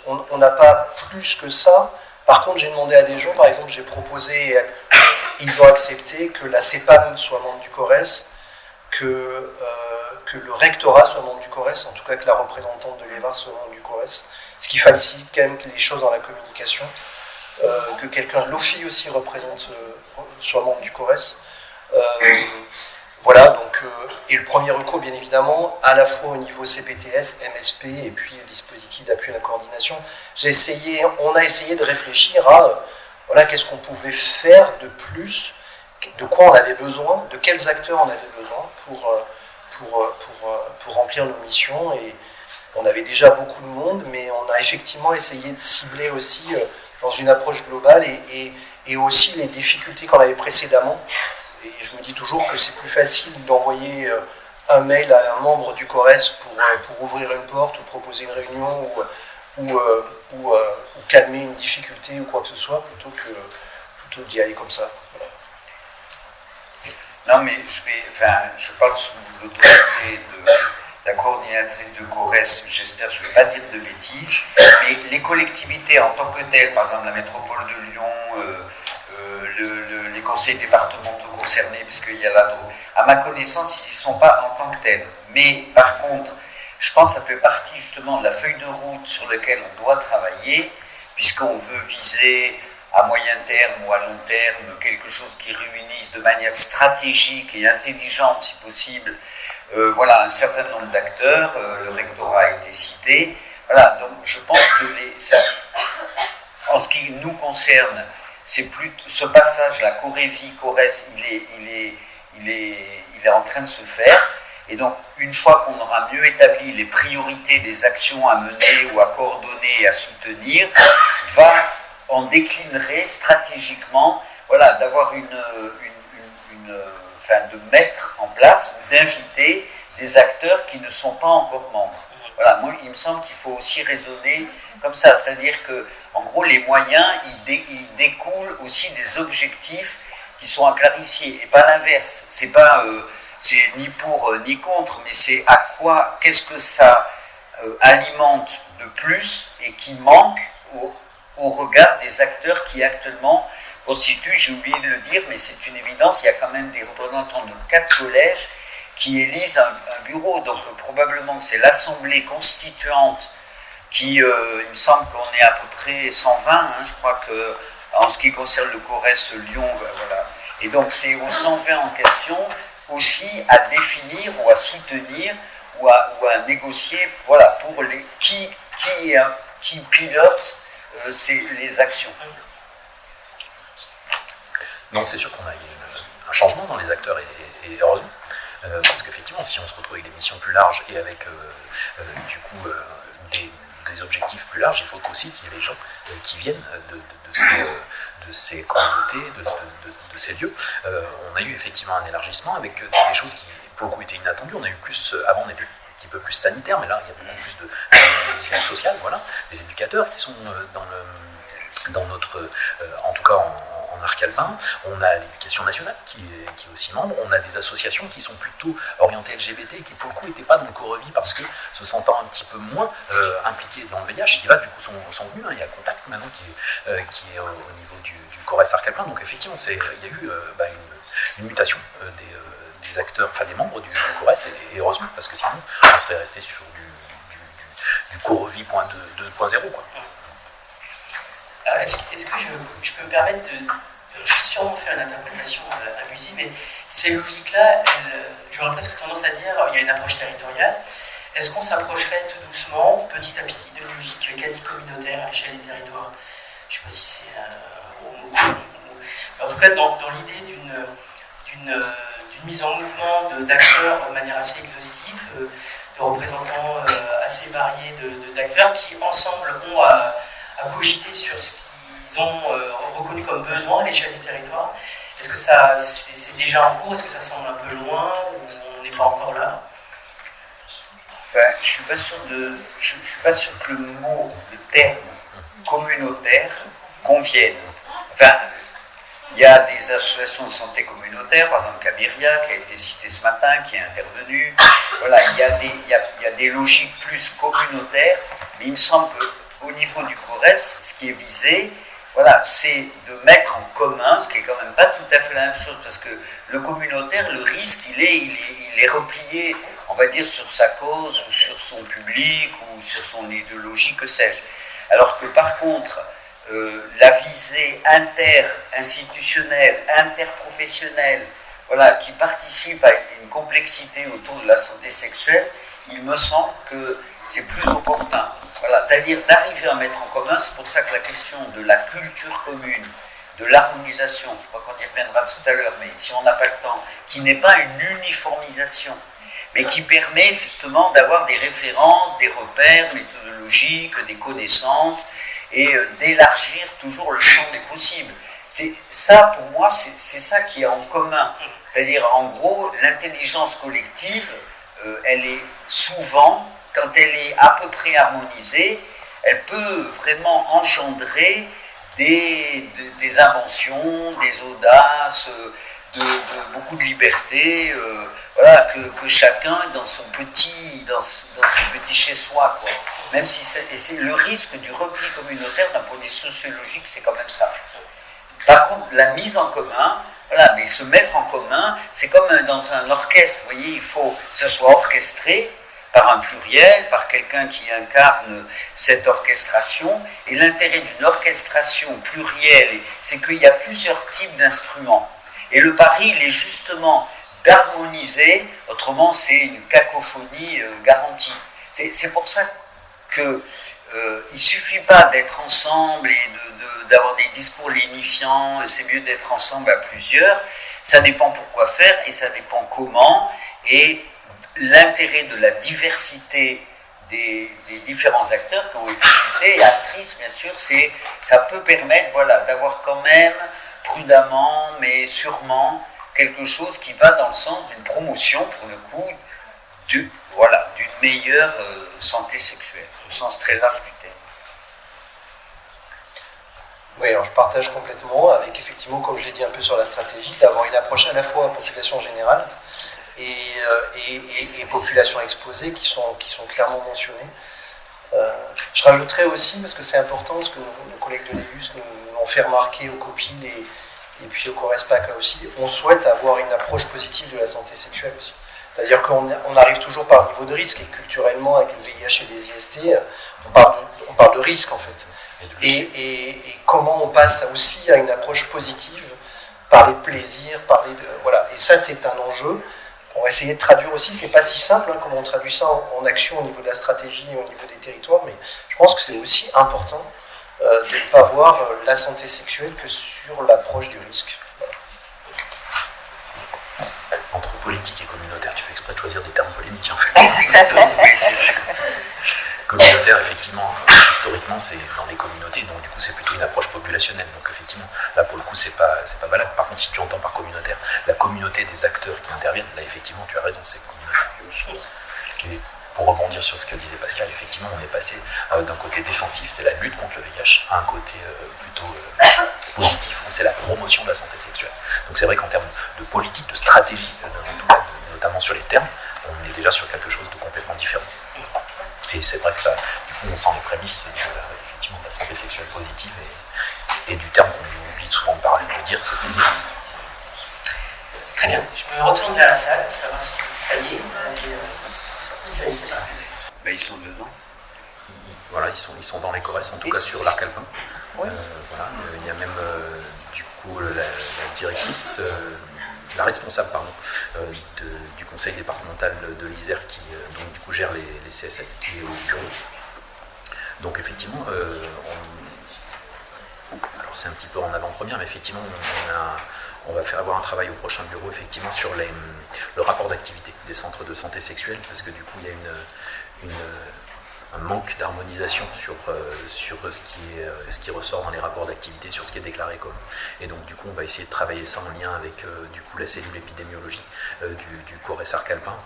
on n'a pas plus que ça. Par contre, j'ai demandé à des gens, par exemple, j'ai proposé, ils ont accepté que la CEPAM soit membre du CORES, que le rectorat soit membre du CORES, en tout cas que la représentante de l'EVAR soit membre du CORES, ce qui facilite quand même les choses dans la communication, que quelqu'un de l'OFI aussi soit membre du CORES. Voilà, donc, et le premier recours, bien évidemment, à la fois au niveau CPTS, MSP, et puis le dispositif d'appui à la coordination. On a essayé de réfléchir à, qu'est-ce qu'on pouvait faire de plus, de quoi on avait besoin, de quels acteurs on avait besoin pour remplir nos missions. Et on avait déjà beaucoup de monde, mais on a effectivement essayé de cibler aussi dans une approche globale et aussi les difficultés qu'on avait précédemment. Et je me dis toujours que c'est plus facile d'envoyer un mail à un membre du CORES pour ouvrir une porte ou proposer une réunion ou calmer une difficulté ou quoi que ce soit plutôt d'y aller comme ça. Voilà. Non mais je parle sous l'autorité de la coordinatrice de CORES, j'espère que je ne vais pas dire de bêtises, mais les collectivités en tant que telles, par exemple la métropole de Lyon, les conseils départementaux concernés, puisqu'il y a là, à ma connaissance, ils n'y sont pas en tant que tels. Mais par contre, je pense que ça fait partie justement de la feuille de route sur laquelle on doit travailler, puisqu'on veut viser à moyen terme ou à long terme quelque chose qui réunisse de manière stratégique et intelligente, si possible, un certain nombre d'acteurs. Le rectorat a été cité. Voilà, donc je pense que en ce qui nous concerne, c'est plutôt ce passage, la Corévi-Corrèze, il est en train de se faire. Et donc, une fois qu'on aura mieux établi les priorités des actions à mener ou à coordonner et à soutenir, on déclinerait stratégiquement, d'avoir de mettre en place, d'inviter des acteurs qui ne sont pas encore membres. Voilà, moi, il me semble qu'il faut aussi raisonner comme ça, c'est-à-dire que, en gros, les moyens, ils découlent aussi des objectifs qui sont à clarifier, et pas l'inverse. C'est pas, c'est ni pour ni contre, mais c'est à quoi, qu'est-ce que ça alimente de plus et qui manque au regard des acteurs qui actuellement constituent, j'ai oublié de le dire, mais c'est une évidence, il y a quand même des représentants de 4 collèges qui élisent un bureau, donc probablement que c'est l'Assemblée constituante qui, il me semble qu'on est à peu près 120, hein, je crois que en ce qui concerne le Corrèze Lyon, voilà. Et donc c'est aux 120 en question aussi à définir ou à soutenir ou à négocier, voilà, pour les qui pilote les actions. Non, c'est sûr qu'on a eu un changement dans les acteurs et heureusement. Parce qu'effectivement, si on se retrouve avec des missions plus larges et avec du coup des objectifs plus larges, il faut aussi qu'il y ait des gens qui viennent de ces communautés, de ces lieux. On a eu effectivement un élargissement avec des choses qui, pour le coup, étaient inattendues. On a eu plus, avant on était un petit peu plus sanitaire, mais là il y a beaucoup plus de vie sociale, voilà. Des éducateurs qui sont dans notre, en tout cas en arc alpin. On a l'éducation nationale qui est aussi membre. On a des associations qui sont plutôt orientées LGBT, qui pour le coup n'étaient pas dans le Corevi parce que se sentant un petit peu moins impliqués dans le VIH, qui là du coup sont venus. Il y a Contact maintenant qui est au niveau du Corrèze arc alpin. Donc effectivement, il y a eu une mutation des acteurs, enfin des membres du Corrèze, et heureusement, parce que sinon on serait resté sur du Corevi 2.0 quoi. Alors, est-ce que je peux me permettre de... Je vais sûrement faire une interprétation abusive, mais ces logiques-là, j'aurais presque tendance à dire il y a une approche territoriale. Est-ce qu'on s'approcherait tout doucement, petit à petit, d'une logique quasi communautaire à l'échelle des territoires? Je ne sais pas si c'est... En tout cas, dans l'idée d'une mise en mouvement d'acteurs de manière assez exhaustive, de représentants assez variés d'acteurs qui, ensemble, ont à cogiter sur ce qu'ils ont reconnu comme besoin à l'échelle du territoire. Est-ce que c'est déjà en cours? Est-ce que ça semble un peu loin ou on n'est pas encore là? Je suis pas sûr que le terme communautaire convienne. Enfin, il y a des associations de santé communautaire, par exemple Cabiria, qui a été cité ce matin, qui est intervenue. Voilà, il y a des logiques plus communautaires, mais il me semble qu'au niveau du Corrèze, ce qui est visé, voilà, c'est de mettre en commun, ce qui est quand même pas tout à fait la même chose, parce que le communautaire, le risque, il est replié, on va dire, sur sa cause, ou sur son public, ou sur son idéologie, que sais-je. Alors que par contre, la visée inter-institutionnelle, interprofessionnelle, voilà, qui participe à une complexité autour de la santé sexuelle, il me semble que c'est plus opportun. Voilà, c'est-à-dire d'arriver à mettre en commun, c'est pour ça que la question de la culture commune, de l'harmonisation, je crois qu'on y reviendra tout à l'heure, mais si on n'a pas le temps, qui n'est pas une uniformisation, mais qui permet justement d'avoir des références, des repères méthodologiques, des connaissances, et d'élargir toujours le champ des possibles. C'est ça, pour moi, c'est ça qui est en commun. C'est-à-dire, en gros, l'intelligence collective, elle est souvent, quand elle est à peu près harmonisée, elle peut vraiment engendrer des inventions, des audaces, beaucoup de liberté, voilà, que chacun dans son petit chez-soi, quoi. Même si c'est le risque du repli communautaire d'un point de vue sociologique, c'est quand même ça. Par contre, la mise en commun, voilà, mais se mettre en commun, c'est comme dans un orchestre, vous voyez, il faut que ce soit orchestré par un pluriel, par quelqu'un qui incarne cette orchestration. Et l'intérêt d'une orchestration plurielle, c'est qu'il y a plusieurs types d'instruments. Et le pari, il est justement d'harmoniser, autrement c'est une cacophonie garantie. C'est pour ça qu'il ne suffit pas d'être ensemble et d'avoir des discours lénifiants, c'est mieux d'être ensemble à plusieurs. Ça dépend pourquoi faire et ça dépend comment. Et l'intérêt de la diversité des différents acteurs qui ont été cités, et actrices bien sûr, ça peut permettre, voilà, d'avoir quand même prudemment mais sûrement quelque chose qui va dans le sens d'une promotion, pour le coup, d'une meilleure santé sexuelle, au sens très large du terme. Oui, alors je partage complètement, avec effectivement, comme je l'ai dit un peu sur la stratégie, d'avoir une approche à la fois population générale et population exposée qui sont clairement mentionnées. Je rajouterais aussi, parce que c'est important, parce que nos collègues de l'ELUS nous l'ont fait remarquer au COPIL et puis au CORESPAC aussi, on souhaite avoir une approche positive de la santé sexuelle aussi. C'est-à-dire qu'on arrive toujours par niveau de risque, et culturellement, avec le VIH et les IST, on parle de risque en fait. Et comment on passe aussi à une approche positive, par les plaisirs, voilà. Et ça, c'est un enjeu. On va essayer de traduire aussi, c'est pas si simple, comment on traduit ça en action au niveau de la stratégie et au niveau des territoires, mais je pense que c'est aussi important de ne pas voir la santé sexuelle que sur l'approche du risque. Entre politique et communautaire, tu fais exprès de choisir des termes polémiques en fait. Exactement. Communautaire, effectivement, historiquement, c'est dans les communautés, donc du coup, c'est plutôt une approche populationnelle. Donc, effectivement, là, pour le coup, c'est pas valable. Par contre, si tu entends par communautaire la communauté des acteurs qui interviennent, là, effectivement, tu as raison, c'est communautaire. Et pour rebondir sur ce que disait Pascal, effectivement, on est passé d'un côté défensif, c'est la lutte contre le VIH, à un côté plutôt positif, où c'est la promotion de la santé sexuelle. Donc, c'est vrai qu'en termes de politique, de stratégie, en tout cas, notamment sur les termes, on est déjà sur quelque chose de complètement différent. Et c'est vrai que là, du coup, on sent les prémices effectivement, de la santé sexuelle positive et du terme qu'on oublie souvent de parler, de dire, c'est plaisir. Très bien. Je me retourne vers la salle, savoir si ça y est. Ça y est, c'est parti. Ben, ils sont dedans. Voilà, ils sont dans les CORES, en tout cas sur l'arc alpin. Oui. Voilà, il y a même du coup la directrice, la responsable du conseil départemental de l'Isère qui donc du coup gère les CSS qui est au bureau. Donc effectivement, alors c'est un petit peu en avant-première, mais effectivement on va faire avoir un travail au prochain bureau effectivement sur le rapport d'activité des centres de santé sexuelle, parce que du coup il y a un manque d'harmonisation sur ce qui ressort dans les rapports d'activité, sur ce qui est déclaré comme. Et donc du coup on va essayer de travailler ça en lien avec du coup la cellule épidémiologie du CORES Arc Alpin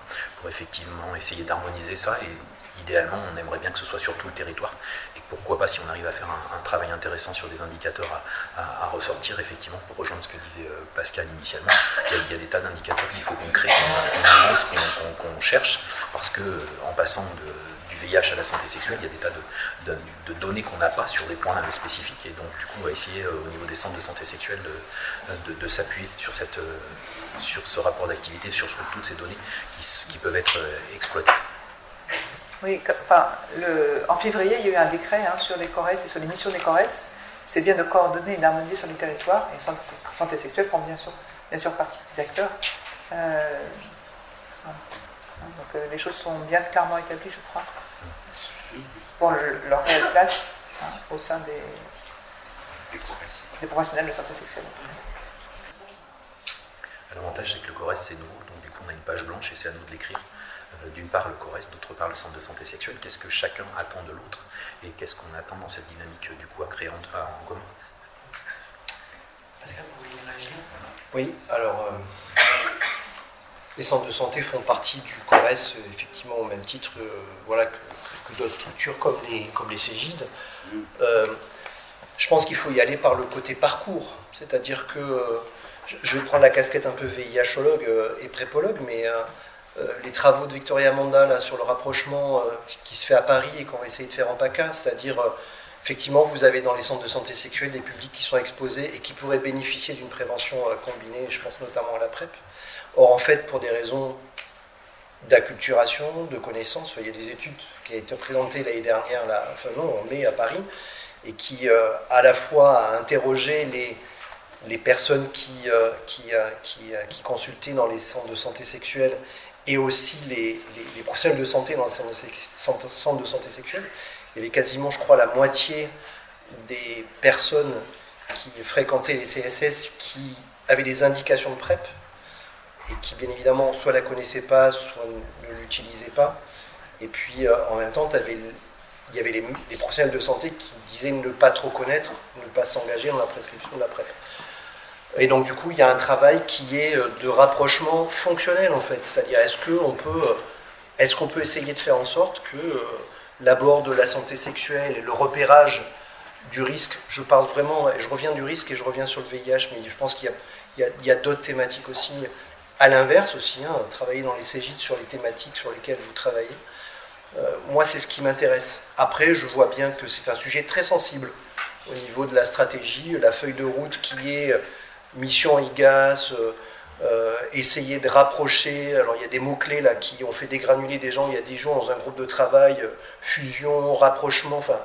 pour effectivement essayer d'harmoniser ça, et idéalement on aimerait bien que ce soit sur tout le territoire, et pourquoi pas si on arrive à faire un travail intéressant sur des indicateurs à ressortir effectivement pour rejoindre ce que disait Pascal initialement. Il y a des tas d'indicateurs qu'il faut qu'on crée, qu'on invente, qu'on cherche, parce que en passant du VIH à la santé sexuelle, il y a des tas de données qu'on n'a pas sur des points spécifiques, et donc du coup on va essayer au niveau des centres de santé sexuelle de s'appuyer sur ce rapport d'activité, sur toutes ces données qui peuvent être exploitées. Oui, en février, il y a eu un décret sur les CORES et sur les missions des CORES. C'est bien de coordonner et d'harmoniser sur les territoires, et santé sexuelle prend bien sûr partie des acteurs. Donc les choses sont bien clairement établies, je crois, pour leur réelle place au sein des professionnels de santé sexuelle. L'avantage, c'est que le CORES, c'est nouveau, donc du coup on a une page blanche et c'est à nous de l'écrire. D'une part le CORES, d'autre part le centre de santé sexuelle. Qu'est-ce que chacun attend de l'autre et qu'est-ce qu'on attend dans cette dynamique du coup à créer en commun. Pascal, vous voulez réagir ? Oui, alors les centres de santé font partie du CORES, effectivement au même titre que d'autres structures comme les Cégides. Je pense qu'il faut y aller par le côté parcours, c'est-à-dire que je vais prendre la casquette un peu VIHologue et prépologue, mais les travaux de Victoria Monda là, sur le rapprochement qui se fait à Paris et qu'on va essayer de faire en PACA, c'est-à-dire effectivement vous avez dans les centres de santé sexuelle des publics qui sont exposés et qui pourraient bénéficier d'une prévention combinée, je pense notamment à la PrEP. Or en fait pour des raisons d'acculturation, de connaissances, il y a des études qui ont été présentées l'année dernière, en mai à Paris, et qui à la fois a interrogé les personnes qui consultaient dans les centres de santé sexuelle et aussi les professionnels de santé dans les centres de santé sexuelle. Il y avait quasiment, je crois, la moitié des personnes qui fréquentaient les CSS qui avaient des indications de PrEP et qui, bien évidemment, soit la connaissaient pas, soit ne l'utilisaient pas. Et puis, en même temps, il y avait les professionnels de santé qui disaient ne pas trop connaître, ne pas s'engager dans la prescription de la PrEP. Et donc du coup, il y a un travail qui est de rapprochement fonctionnel en fait, c'est-à-dire est-ce qu'on peut essayer de faire en sorte que l'abord de la santé sexuelle et le repérage du risque. Je parle vraiment, je reviens du risque et je reviens sur le VIH, mais je pense qu'il y a d'autres thématiques aussi. À l'inverse aussi, travailler dans les Cégides sur les thématiques sur lesquelles vous travaillez. Moi, c'est ce qui m'intéresse. Après, je vois bien que c'est un sujet très sensible au niveau de la stratégie, la feuille de route qui est mission IGAS, essayer de rapprocher. Alors, il y a des mots-clés là qui ont fait dégranuler des gens il y a 10 jours dans un groupe de travail, fusion, rapprochement. Enfin,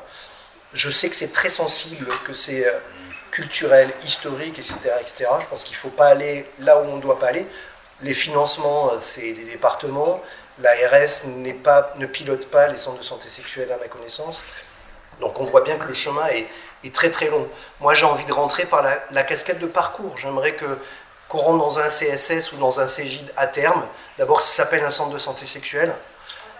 je sais que c'est très sensible, que c'est culturel, historique, etc., etc. Je pense qu'il ne faut pas aller là où on ne doit pas aller. Les financements, c'est les départements. L'ARS ne pilote pas les centres de santé sexuelle à ma connaissance. Donc on voit bien que le chemin est très très long. Moi j'ai envie de rentrer par la cascade de parcours. J'aimerais qu'on rentre dans un CSS ou dans un Cégide à terme. D'abord ça s'appelle un centre de santé sexuelle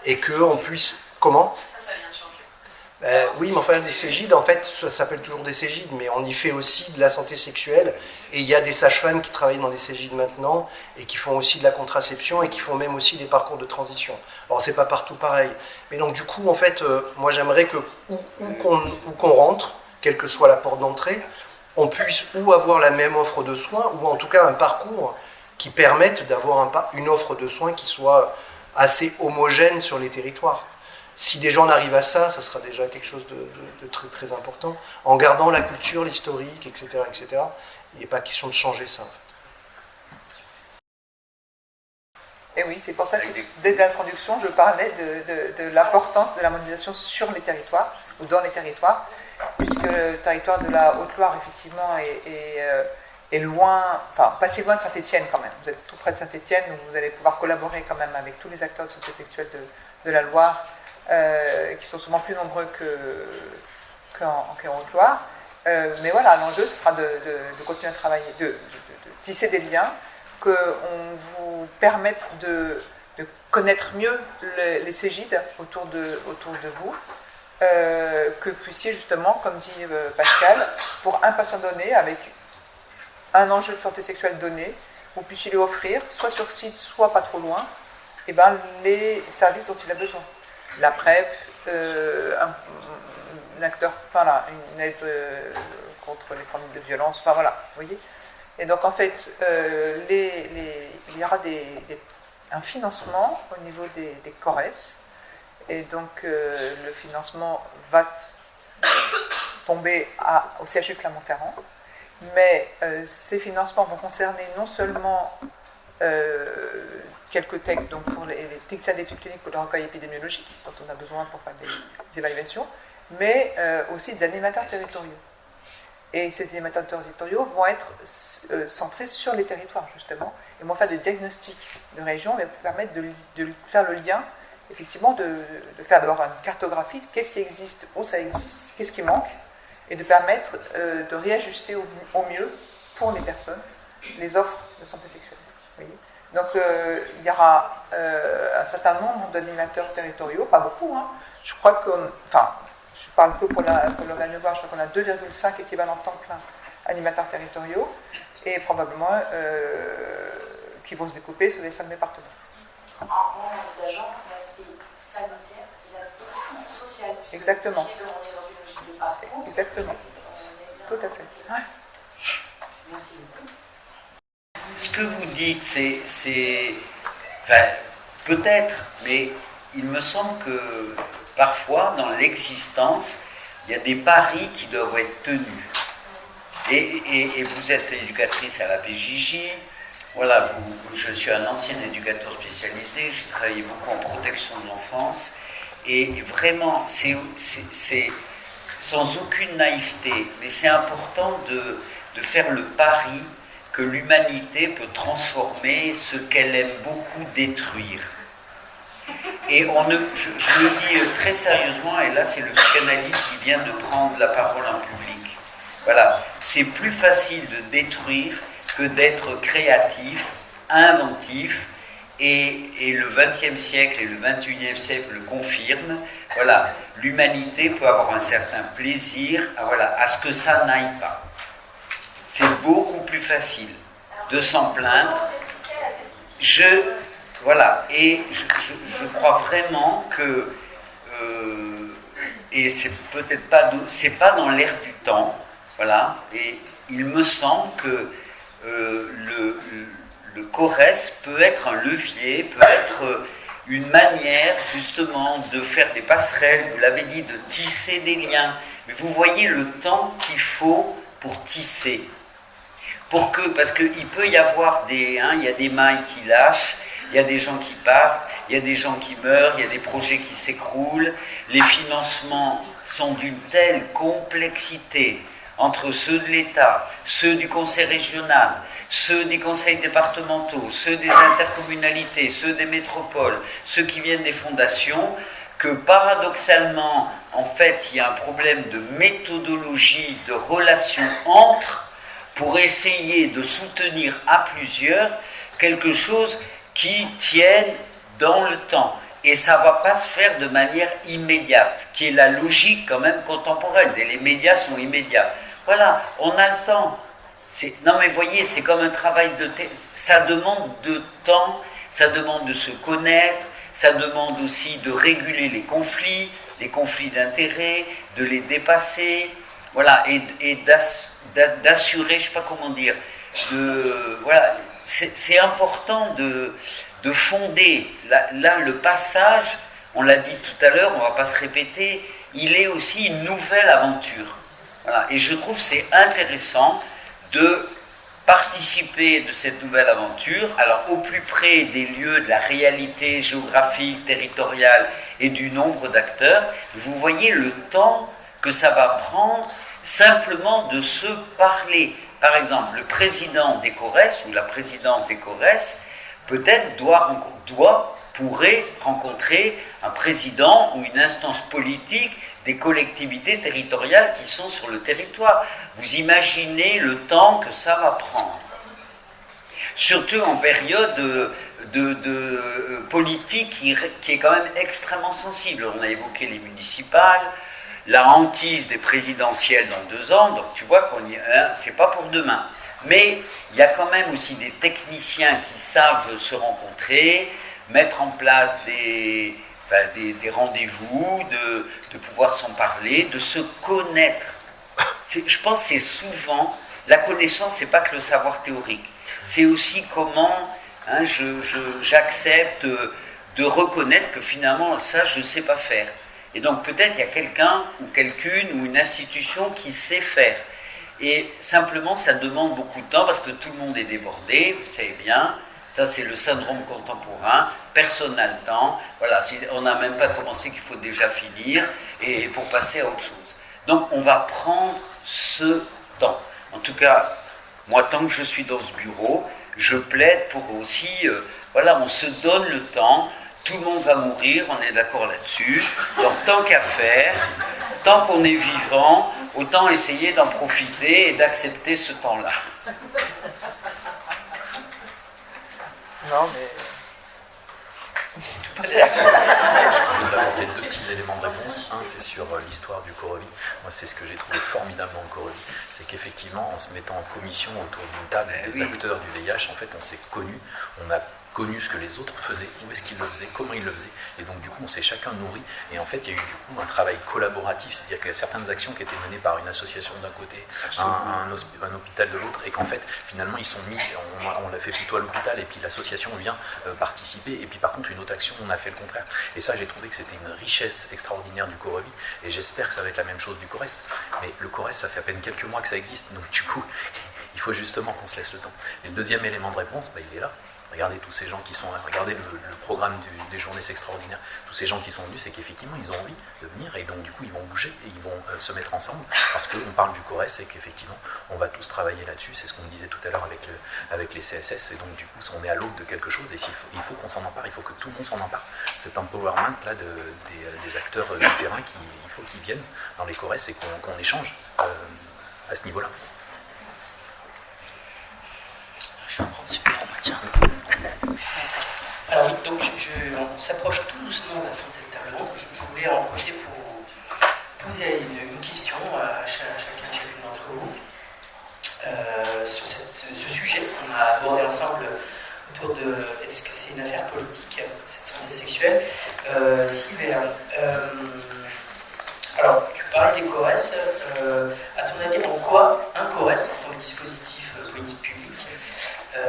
et qu'on puisse... Comment ? Ça vient de changer. Oui, mais enfin, des Cégides, en fait, ça s'appelle toujours des Cégides, mais on y fait aussi de la santé sexuelle. Et il y a des sages-femmes qui travaillent dans des Cégides maintenant et qui font aussi de la contraception et qui font même aussi des parcours de transition. Alors, c'est pas partout pareil. Mais donc, du coup, en fait, moi, j'aimerais que où qu'on rentre, quelle que soit la porte d'entrée, on puisse ou avoir la même offre de soins ou en tout cas un parcours qui permette d'avoir une offre de soins qui soit assez homogène sur les territoires. Si des gens arrivent à ça, ça sera déjà quelque chose de très, très important, en gardant la culture, l'historique, etc., etc. Il n'est pas question de changer ça, en fait. Et oui, c'est pour ça que dès l'introduction, je parlais de l'importance de la mondialisation sur les territoires, ou dans les territoires, puisque le territoire de la Haute-Loire, effectivement, est loin, enfin, pas si loin de Saint-Étienne quand même. Vous êtes tout près de Saint-Étienne, donc vous allez pouvoir collaborer quand même avec tous les acteurs de santé sexuelle de la Loire, qui sont souvent plus nombreux qu'en Haute-Loire. Mais voilà, l'enjeu, ce sera de continuer à travailler, de tisser des liens, qu'on vous permette de connaître mieux les Cégides autour de vous, que vous puissiez justement, comme dit Pascal, pour un patient donné, avec un enjeu de santé sexuelle donné, vous puissiez lui offrir, soit sur site, soit pas trop loin, les services dont il a besoin. La PrEP, un acteur, enfin là, une aide contre les problèmes de violence, enfin voilà, vous voyez. Et donc en fait, il y aura un financement au niveau des CORES, et donc le financement va tomber au CHU Clermont-Ferrand, mais ces financements vont concerner non seulement quelques techs, donc pour les techniciens d'études cliniques pour le recueil épidémiologique, dont on a besoin pour faire des évaluations, mais aussi des animateurs territoriaux. Et ces animateurs territoriaux vont être centrés sur les territoires, justement, et vont faire des diagnostics de région, et permettre de faire le lien, effectivement, de faire d'abord une cartographie de qu'est-ce qui existe, où ça existe, qu'est-ce qui manque, et de permettre de réajuster au mieux, pour les personnes, les offres de santé sexuelle. Vous voyez. Donc, il y aura un certain nombre d'animateurs territoriaux, pas beaucoup, hein. Je crois que, enfin, je parle que pour le Val-de-Loire, je crois qu'on a 2,5 équivalents temps plein animateurs territoriaux, et probablement qui vont se découper sur les 5 départements. En envisageant l'aspect sanitaire et l'aspect social. Exactement. On est dans une logique de parcours. Exactement. Tout à fait. Ouais. Merci beaucoup. Ce que vous dites, c'est enfin, peut-être, mais il me semble que parfois, dans l'existence, il y a des paris qui doivent être tenus. Et vous êtes éducatrice à la PJJ. Voilà, je suis un ancien éducateur spécialisé. J'ai travaillé beaucoup en protection de l'enfance. Et vraiment, c'est sans aucune naïveté, mais c'est important de faire le pari que l'humanité peut transformer ce qu'elle aime beaucoup détruire. Et je le dis très sérieusement, et là c'est le psychanalyste qui vient de prendre la parole en public. Voilà, c'est plus facile de détruire que d'être créatif, inventif, et le XXe siècle et le XXIe siècle le confirment. Voilà, l'humanité peut avoir un certain plaisir à ce que ça n'aille pas. C'est beaucoup plus facile de s'en plaindre. Voilà, et je crois vraiment que, et c'est peut-être pas dans l'air du temps, voilà, et il me semble que le CORES peut être un levier, peut être une manière justement de faire des passerelles, vous l'avez dit, de tisser des liens. Mais vous voyez le temps qu'il faut pour tisser. Parce qu'il peut y avoir il y a des mailles qui lâchent, il y a des gens qui partent, il y a des gens qui meurent, il y a des projets qui s'écroulent. Les financements sont d'une telle complexité entre ceux de l'État, ceux du conseil régional, ceux des conseils départementaux, ceux des intercommunalités, ceux des métropoles, ceux qui viennent des fondations, que paradoxalement, en fait, il y a un problème de méthodologie, de relation pour essayer de soutenir à plusieurs quelque chose qui tienne dans le temps. Et ça ne va pas se faire de manière immédiate, qui est la logique quand même contemporaine. Et les médias sont immédiats. Voilà, on a le temps. Non mais voyez, c'est comme un travail ça demande de temps, ça demande de se connaître, ça demande aussi de réguler les conflits d'intérêts, de les dépasser, voilà, et d'assurer, je ne sais pas comment dire, voilà, c'est important de fonder. Là, le passage, on l'a dit tout à l'heure, on ne va pas se répéter, il est aussi une nouvelle aventure. Voilà, et je trouve que c'est intéressant de participer de cette nouvelle aventure, alors au plus près des lieux, de la réalité géographique, territoriale et du nombre d'acteurs. Vous voyez le temps que ça va prendre simplement de se parler. Par exemple, le président des CORES ou la présidence des CORES peut-être pourrait rencontrer un président ou une instance politique des collectivités territoriales qui sont sur le territoire. Vous imaginez le temps que ça va prendre. Surtout en période de politique qui est quand même extrêmement sensible. On a évoqué les municipales, la hantise des présidentielles dans 2 ans, donc tu vois c'est pas pour demain. Mais il y a quand même aussi des techniciens qui savent se rencontrer, mettre en place des rendez-vous, de pouvoir s'en parler, de se connaître. Je pense que c'est souvent, la connaissance, c'est pas que le savoir théorique, c'est aussi comment j'accepte de reconnaître que finalement, ça, je ne sais pas faire. Et donc peut-être il y a quelqu'un ou quelqu'une ou une institution qui sait faire. Et simplement, ça demande beaucoup de temps parce que tout le monde est débordé, vous savez bien. Ça, c'est le syndrome contemporain. Personne n'a le temps. Voilà, on n'a même pas commencé qu'il faut déjà finir et pour passer à autre chose. Donc, on va prendre ce temps. En tout cas, moi, tant que je suis dans ce bureau, je plaide pour aussi, on se donne le temps. Tout le monde va mourir, on est d'accord là-dessus. Donc, tant qu'à faire, tant qu'on est vivant, autant essayer d'en profiter et d'accepter ce temps-là. Non, mais... Je voudrais apporter 2 petits éléments de réponse. Un, c'est sur l'histoire du Corovi. Moi, c'est ce que j'ai trouvé formidable dans le Corovi. C'est qu'effectivement, en se mettant en commission autour d'une table des acteurs du VIH, en fait, on s'est connus, on a connu ce que les autres faisaient, où est-ce qu'ils le faisaient, comment ils le faisaient, et donc du coup on s'est chacun nourri, et en fait il y a eu du coup un travail collaboratif, c'est-à-dire qu'il y a certaines actions qui étaient menées par une association d'un côté, un hôpital de l'autre, et qu'en fait finalement ils sont mis, on l'a fait plutôt à l'hôpital, et puis l'association vient participer, et puis par contre une autre action on a fait le contraire, et ça j'ai trouvé que c'était une richesse extraordinaire du Corovi, et j'espère que ça va être la même chose du CORES, mais le CORES ça fait à peine quelques mois que ça existe, donc du coup il faut justement qu'on se laisse le temps. Et le deuxième élément de réponse, il est là. Regardez tous ces gens qui sont là, regardez le programme des journées extraordinaires, tous ces gens qui sont venus, c'est qu'effectivement ils ont envie de venir et donc du coup ils vont bouger et ils vont se mettre ensemble parce qu'on parle du CORES et qu'effectivement on va tous travailler là-dessus, c'est ce qu'on disait tout à l'heure avec les CSS et donc du coup on est à l'aube de quelque chose et il faut qu'on s'en empare, il faut que tout le monde s'en empare. Cet empowerment là des acteurs du terrain, il faut qu'ils viennent dans les CORES et qu'on échange à ce niveau-là. Je vais en prendre super en matière. Alors oui, donc on s'approche tout doucement de la fin de cette table ronde. Je voulais en profiter pour poser une question à chacun et chacune d'entre vous sur ce sujet qu'on a abordé ensemble autour de est-ce que c'est une affaire politique, cette santé sexuelle. Sylvain, alors tu parlais des CORES, à ton pourquoi un CORES, en tant que dispositif politique public,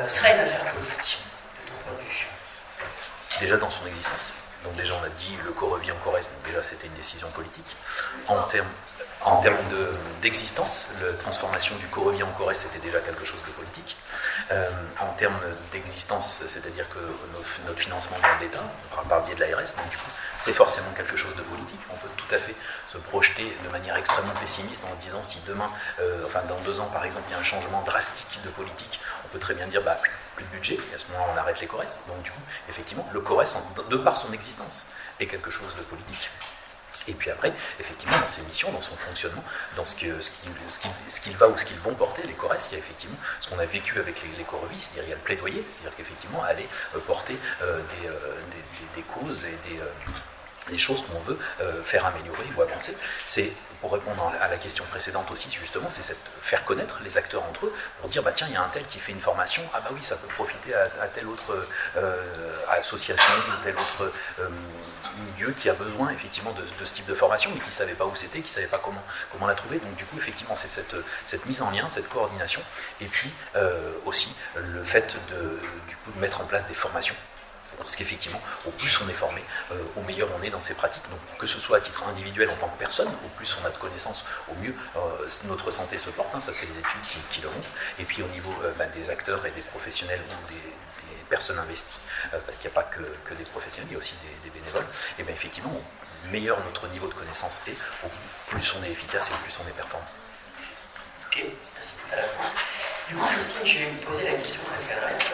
serait une affaire politique, de ton point de vue? Déjà dans son existence. Donc déjà on a dit le Corevi en Corrèze, donc déjà c'était une décision politique. En termes d'existence, la transformation du Corevi en Corrèze c'était déjà quelque chose de politique. En termes d'existence, c'est-à-dire que notre financement vient de l'État, par le biais de l'ARS, donc du coup c'est forcément quelque chose de politique. On peut tout à fait se projeter de manière extrêmement pessimiste en se disant si demain, dans 2 ans par exemple, il y a un changement drastique de politique, on peut très bien dire plus de budget, et à ce moment-là on arrête les CORES. Donc du coup, effectivement, le CORES, de par son existence, est quelque chose de politique. Et puis après, effectivement, dans ses missions, dans son fonctionnement, dans ce qu'il va ou ce qu'ils vont porter, les CORES, il y a effectivement ce qu'on a vécu avec les Corevis, c'est-à-dire il y a le plaidoyer, c'est-à-dire qu'effectivement, aller porter des causes et des choses qu'on veut faire améliorer ou avancer. C'est, pour répondre à la question précédente aussi, justement, c'est faire connaître les acteurs entre eux, pour dire, tiens, il y a un tel qui fait une formation, oui, ça peut profiter à telle autre association ou tel autre milieu qui a besoin, effectivement, de ce type de formation, mais qui ne savait pas où c'était, qui ne savait pas comment la trouver. Donc, du coup, effectivement, c'est cette mise en lien, cette coordination, et puis aussi le fait de mettre en place des formations. Parce qu'effectivement, au plus on est formé, au meilleur on est dans ces pratiques. Donc que ce soit à titre individuel en tant que personne, au plus on a de connaissances, au mieux notre santé se porte. Ça, c'est les études qui le montrent. Et puis au niveau des acteurs et des professionnels ou des personnes investies, parce qu'il n'y a pas que des professionnels, il y a aussi des bénévoles, et bien effectivement, au meilleur notre niveau de connaissance est, au plus on est efficace et au plus on est performant. Ok, merci pour ta réponse. Du coup, Christine, je vais vous poser la question presque à l'inverse.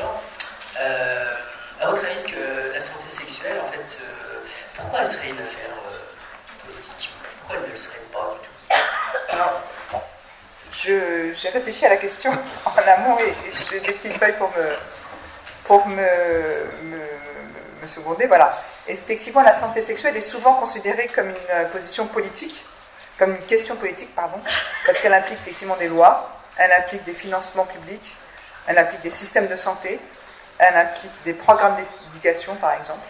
À votre avis, est-ce que la santé sexuelle, en fait, pourquoi elle serait une affaire politique? Pourquoi elle ne le serait pas du tout? Alors, j'ai réfléchi à la question en amont et j'ai des petites feuilles pour me seconder. Voilà. Effectivement, la santé sexuelle est souvent considérée comme une position politique, comme une question politique, parce qu'elle implique effectivement des lois, elle implique des financements publics, elle implique des systèmes de santé, elle implique des programmes d'éducation, par exemple.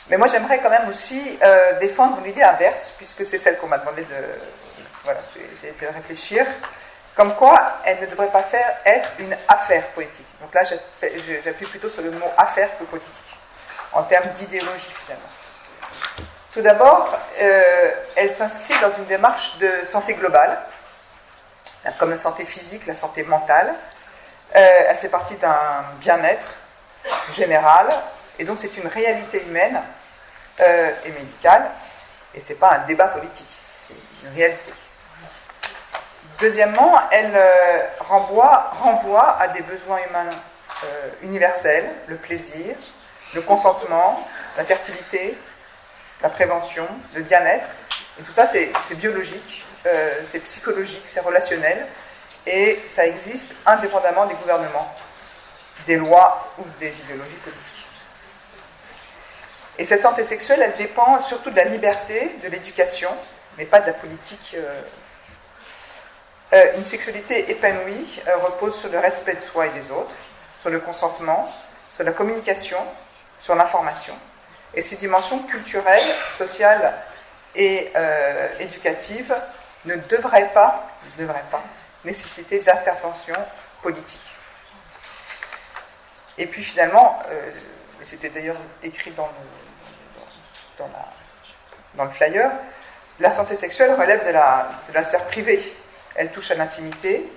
Mais moi, j'aimerais quand même aussi défendre l'idée inverse, puisque c'est celle qu'on m'a demandé j'ai essayé de réfléchir, comme quoi elle ne devrait pas être une affaire politique. Donc là, j'appuie plutôt sur le mot affaire que politique, en termes d'idéologie, finalement. Tout d'abord, elle s'inscrit dans une démarche de santé globale, comme la santé physique, la santé mentale. Elle fait partie d'un bien-être général, et donc c'est une réalité humaine et médicale, et ce n'est pas un débat politique, c'est une réalité. Deuxièmement, elle renvoie à des besoins humains universels, le plaisir, le consentement, la fertilité, la prévention, le bien-être, et tout ça c'est biologique, c'est psychologique, c'est relationnel, et ça existe indépendamment des gouvernements, des lois ou des idéologies politiques. Et cette santé sexuelle, elle dépend surtout de la liberté, de l'éducation, mais pas de la politique. Une sexualité épanouie repose sur le respect de soi et des autres, sur le consentement, sur la communication, sur l'information. Et ces dimensions culturelles, sociales et éducatives ne devraient pas nécessité d'intervention politique. Et puis finalement, c'était d'ailleurs écrit dans le flyer, la santé sexuelle relève de la sphère privée. Elle touche à l'intimité,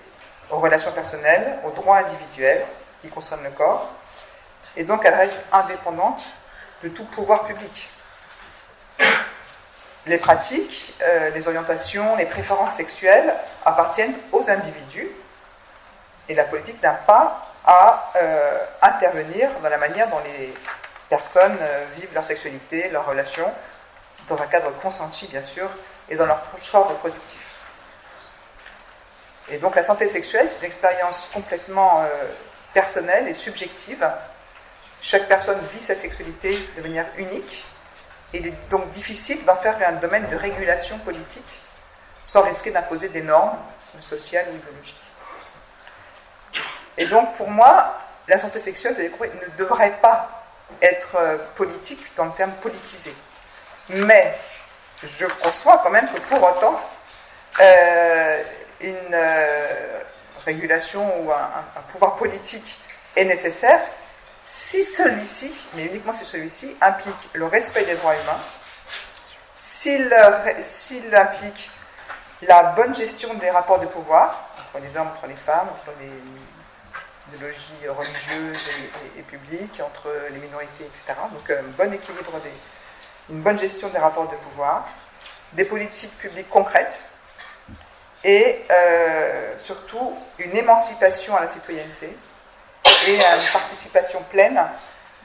aux relations personnelles, aux droits individuels qui concernent le corps, et donc elle reste indépendante de tout pouvoir public. Les pratiques, les orientations, les préférences sexuelles appartiennent aux individus, et la politique n'a pas à intervenir dans la manière dont les personnes vivent leur sexualité, leurs relations, dans un cadre consenti bien sûr, et dans leur choix reproductif. Et donc la santé sexuelle, c'est une expérience complètement personnelle et subjective. Chaque personne vit sa sexualité de manière unique, et il est donc difficile d'en faire un domaine de régulation politique sans risquer d'imposer des normes sociales ou idéologiques. Et donc pour moi, la santé sexuelle ne devrait pas être politique dans le terme politisé. Mais je conçois quand même que pour autant, une régulation ou un pouvoir politique est nécessaire si celui-ci, mais uniquement si celui-ci, implique le respect des droits humains, s'il implique la bonne gestion des rapports de pouvoir entre les hommes, entre les femmes, entre les idéologies religieuses et publiques, entre les minorités, etc. Donc un bon équilibre, une bonne gestion des rapports de pouvoir, des politiques publiques concrètes et surtout une émancipation à la citoyenneté et à une participation pleine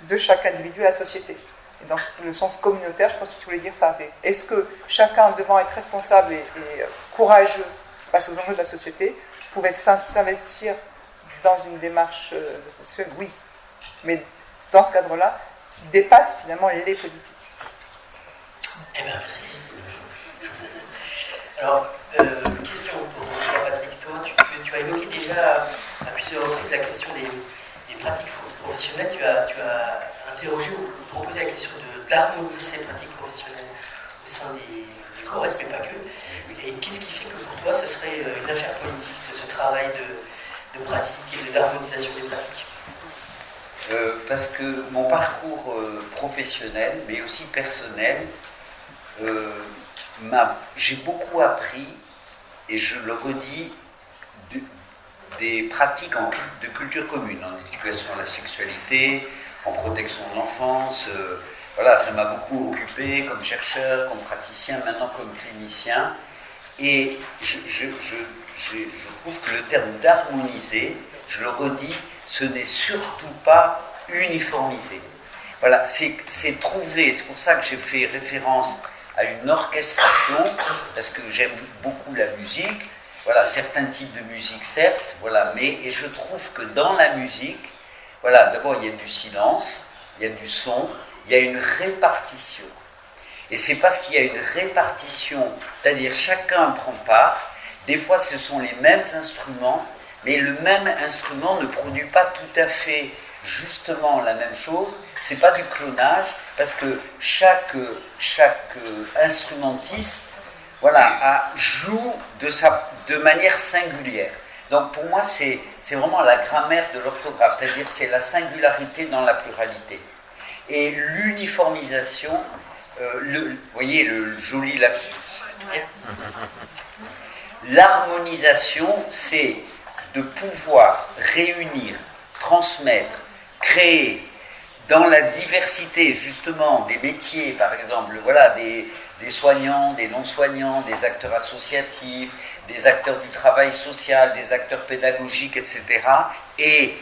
de chaque individu à la société. Et dans le sens communautaire, je pense que tu voulais dire ça. C'est, est-ce que chacun, devant être responsable et courageux face aux enjeux de la société, pouvait s'investir dans une démarche de cette société? Oui. Mais dans ce cadre-là, qui dépasse finalement les politiques. Eh bien, merci. Alors, question pour Patrick. Toi, tu as évoqué déjà à plusieurs reprises la question des pratiques professionnelles. Tu as interrogé ou proposé la question d'harmoniser ces pratiques professionnelles au sein des corps, mais pas que. Et qu'est-ce qui fait que pour toi, ce serait une affaire politique, ce travail de pratique et d'harmonisation des pratiques? Parce que mon parcours professionnel, mais aussi personnel, j'ai beaucoup appris, et je le redis, des pratiques de culture commune, en éducation à la sexualité, en protection de l'enfance. Voilà, ça m'a beaucoup occupé comme chercheur, comme praticien, maintenant comme clinicien. Et je trouve que le terme d'harmoniser, je le redis, ce n'est surtout pas uniformiser. Voilà, c'est trouver, c'est pour ça que j'ai fait référence à une orchestration, parce que j'aime beaucoup la musique, voilà, certains types de musique certes, voilà, et je trouve que dans la musique, voilà, d'abord il y a du silence, il y a du son, il y a une répartition. Et c'est parce qu'il y a une répartition, c'est-à-dire chacun prend part, des fois ce sont les mêmes instruments, mais le même instrument ne produit pas tout à fait justement la même chose, c'est pas du clonage, parce que chaque instrumentiste, voilà, joue de manière singulière. Donc pour moi, c'est vraiment la grammaire de l'orthographe, c'est-à-dire c'est la singularité dans la pluralité. Et l'uniformisation, vous voyez le joli lapsus. L'harmonisation, c'est de pouvoir réunir, transmettre, créer dans la diversité justement des métiers, par exemple, voilà, des soignants, des non-soignants, des acteurs associatifs, des acteurs du travail social, des acteurs pédagogiques, etc. Et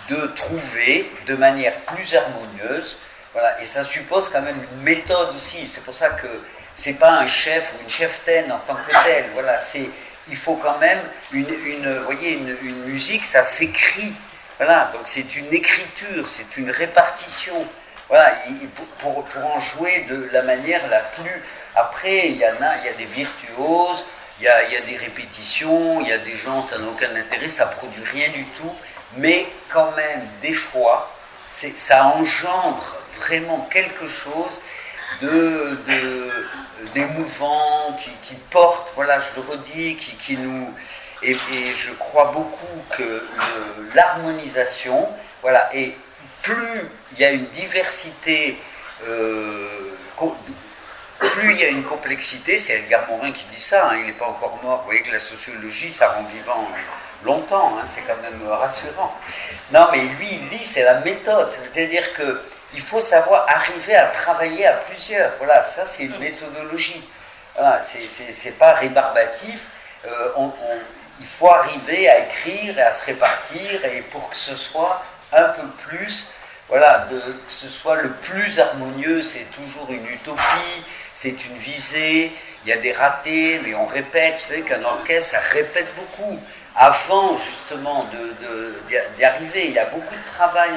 de trouver de manière plus harmonieuse, voilà, et ça suppose quand même une méthode aussi, c'est pour ça que c'est pas un chef ou une cheftaine en tant que tel, voilà, il faut quand même une musique, ça s'écrit. Voilà, donc c'est une écriture, c'est une répartition. Voilà, pour en jouer de la manière la plus... Après, il y a des virtuoses, il y a des répétitions, il y a des gens, ça n'a aucun intérêt, ça produit rien du tout. Mais quand même, des fois, ça engendre vraiment quelque chose d'émouvant, qui porte, voilà, je le redis, qui nous... Et je crois beaucoup que l'harmonisation, voilà, et plus il y a une diversité, plus il y a une complexité, c'est Edgar Morin qui dit ça, hein, il n'est pas encore mort, vous voyez que la sociologie, ça rend vivant longtemps, hein, c'est quand même rassurant. Non, mais lui, il dit, c'est la méthode, c'est-à-dire qu'il faut savoir arriver à travailler à plusieurs, voilà, ça c'est une méthodologie, voilà, c'est pas rébarbatif, il faut arriver à écrire et à se répartir, et pour que ce soit un peu plus, voilà, que ce soit le plus harmonieux, c'est toujours une utopie, c'est une visée, il y a des ratés, mais on répète, vous savez qu'un orchestre, ça répète beaucoup. Avant, justement, d'y arriver, il y a beaucoup de travail,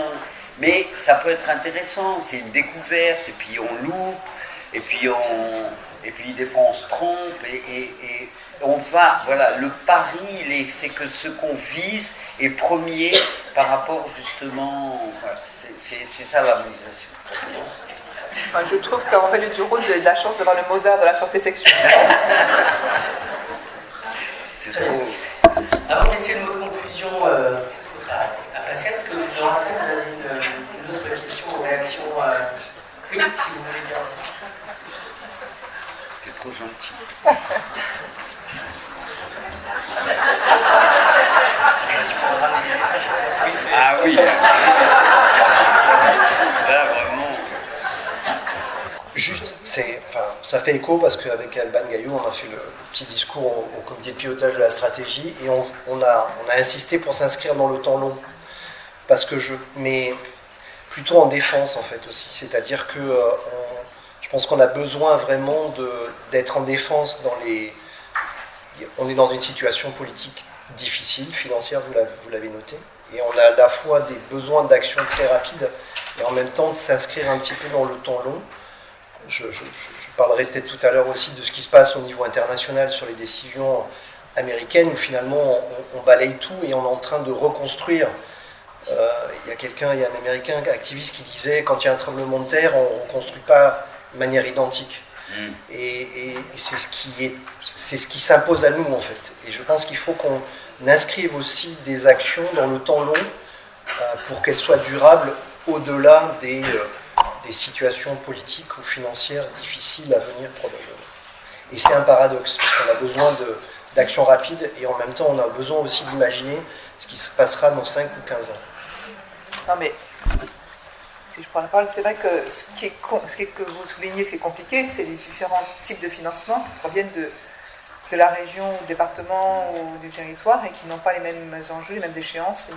mais ça peut être intéressant, c'est une découverte, et puis on loupe, et puis des fois on se trompe, et on va, voilà, le pari, c'est que ce qu'on vise est premier par rapport justement, voilà, c'est ça l'harmonisation. Enfin, je trouve qu'en fait, du rôle, vous avez de la chance d'avoir le Mozart de la santé sexuelle. C'est Très trop. Avant de laisser le mot de conclusion à Pascal, est-ce que dans la salle, vous avez une autre question ou réaction Oui, si vous voulez bien. C'est trop gentil. Ah oui. Là, vraiment. Juste, ça fait écho parce qu'avec Alban Gaillot, on a fait le petit discours au comité de pilotage de la stratégie et on a insisté pour s'inscrire dans le temps long. Mais plutôt en défense en fait aussi. C'est-à-dire que je pense qu'on a besoin vraiment d'être en défense on est dans une situation politique difficile, financière, vous l'avez noté. Et on a à la fois des besoins d'action très rapides et en même temps de s'inscrire un petit peu dans le temps long. Je parlerai peut-être tout à l'heure aussi de ce qui se passe au niveau international sur les décisions américaines où finalement on balaye tout et on est en train de reconstruire. Il y a un Américain activiste qui disait quand il y a un tremblement de terre, on ne reconstruit pas de manière identique. Et c'est ce qui s'impose à nous en fait. Et je pense qu'il faut qu'on inscrive aussi des actions dans le temps long pour qu'elles soient durables au-delà des situations politiques ou financières difficiles à venir probablement. Et c'est un paradoxe, parce qu'on a besoin d'actions rapides et en même temps on a besoin aussi d'imaginer ce qui se passera dans 5 ou 15 ans. Non mais, si je prends la parole, c'est vrai que ce que vous soulignez, ce qui est compliqué, c'est les différents types de financement qui proviennent de la région, du département ou du territoire et qui n'ont pas les mêmes enjeux, les mêmes échéances, les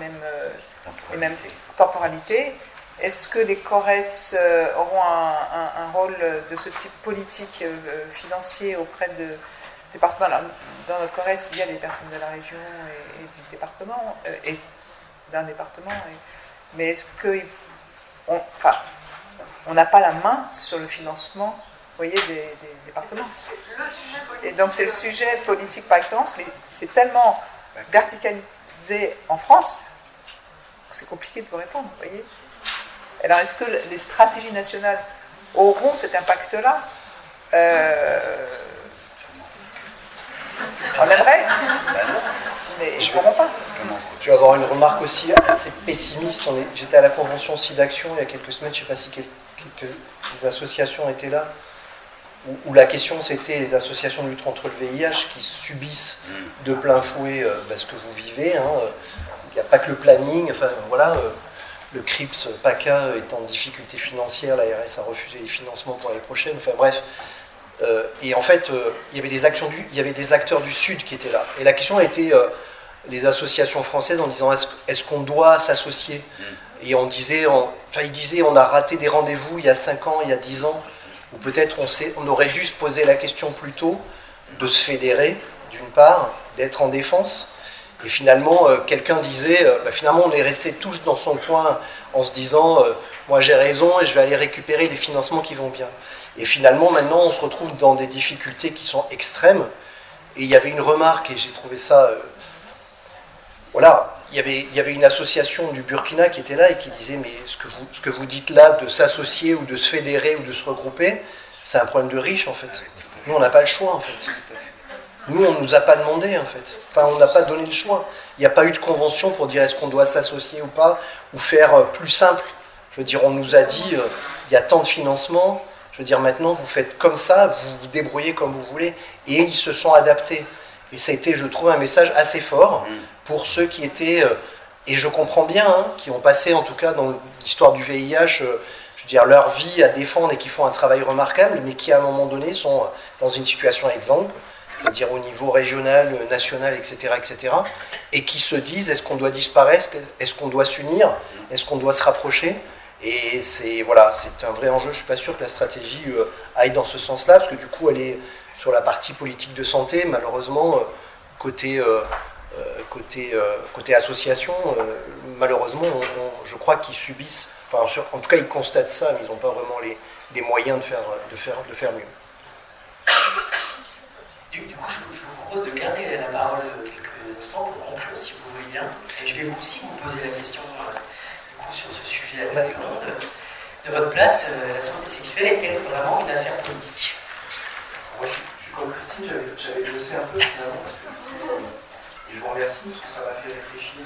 mêmes temporalités. Est-ce que les CORES auront un rôle de ce type politique financier auprès de départements? Alors, dans notre CORES, il y a des personnes de la région et du département, et d'un département. Mais est-ce qu'on n'a pas la main sur le financement, vous voyez, des départements? Et donc c'est le sujet politique par excellence, mais c'est tellement verticalisé en France que c'est compliqué de vous répondre, vous voyez. Alors, est-ce que les stratégies nationales auront cet impact-là? On aimerait, mais ils ne pourront pas. Je vais avoir une remarque aussi assez pessimiste. J'étais à la convention SIDAction il y a quelques semaines, je ne sais pas si quelques associations étaient là, où la question c'était les associations de lutte contre le VIH qui subissent de plein fouet ce que vous vivez. Il n'y a pas que le planning, enfin voilà. Le CRIPS PACA est en difficulté financière, l'ARS a refusé les financements pour l'année prochaine, enfin bref. Et en fait, il y avait des acteurs du Sud qui étaient là. Et la question a été les associations françaises en disant est-ce qu'on doit s'associer? Et ils disaient on a raté des rendez-vous il y a 5 ans, il y a 10 ans, ou peut-être on aurait dû se poser la question plus tôt de se fédérer, d'une part, d'être en défense. Et finalement, quelqu'un disait, finalement on est restés tous dans son coin en se disant moi j'ai raison et je vais aller récupérer les financements qui vont bien. Et finalement maintenant on se retrouve dans des difficultés qui sont extrêmes. Et il y avait une remarque et j'ai trouvé ça... il y avait une association du Burkina qui était là et qui disait mais ce que vous dites là de s'associer ou de se fédérer ou de se regrouper, c'est un problème de riches en fait. Nous on n'a pas le choix en fait. Nous, on ne nous a pas demandé, en fait. Enfin, on n'a pas donné le choix. Il n'y a pas eu de convention pour dire est-ce qu'on doit s'associer ou pas, ou faire plus simple. Je veux dire, on nous a dit il y a tant de financement. Je veux dire, maintenant, vous faites comme ça, vous vous débrouillez comme vous voulez. Et ils se sont adaptés. Et ça a été, je trouve, un message assez fort pour ceux qui étaient, et je comprends bien, qui ont passé, en tout cas, dans l'histoire du VIH, je veux dire, leur vie à défendre et qui font un travail remarquable, mais qui, à un moment donné, sont dans une situation exsangue. Je veux dire au niveau régional, national, etc., et qui se disent est-ce qu'on doit disparaître, est-ce qu'on doit s'unir, est-ce qu'on doit se rapprocher, et c'est un vrai enjeu. Je ne suis pas sûr que la stratégie aille dans ce sens-là, parce que du coup elle est sur la partie politique de santé, malheureusement, côté association, malheureusement, je crois qu'ils subissent, en tout cas ils constatent ça, mais ils n'ont pas vraiment les moyens de faire mieux. Du coup, je vous propose de garder la parole quelques instants pour conclure, si vous voulez bien. Et je vais aussi vous poser la question sur ce sujet avec tout le monde. De votre place, la santé sexuelle est-elle vraiment une affaire politique? Moi, je suis comme Christine, j'avais bossé un peu finalement. Et je vous remercie parce que ça m'a fait réfléchir.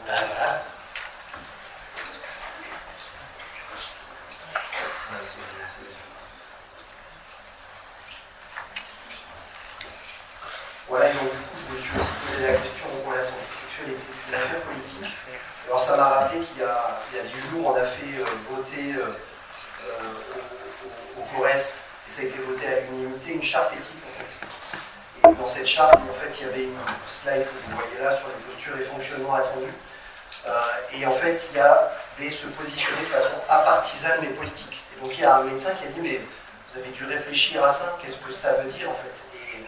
Voilà. Voilà, et donc du coup, je me suis posé la question pourquoi la santé sexuelle était une affaire politique. Alors ça m'a rappelé qu'il y a 10 jours, on a fait voter au CORES, et ça a été voté à l'unanimité, une charte éthique en fait. Et dans cette charte, en fait, il y avait une slide que vous voyez là sur les postures et fonctionnements attendus. Et en fait, il y avait se positionner de façon apartisane mais politique. Et donc il y a un médecin qui a dit mais vous avez dû réfléchir à ça, qu'est-ce que ça veut dire en fait? Et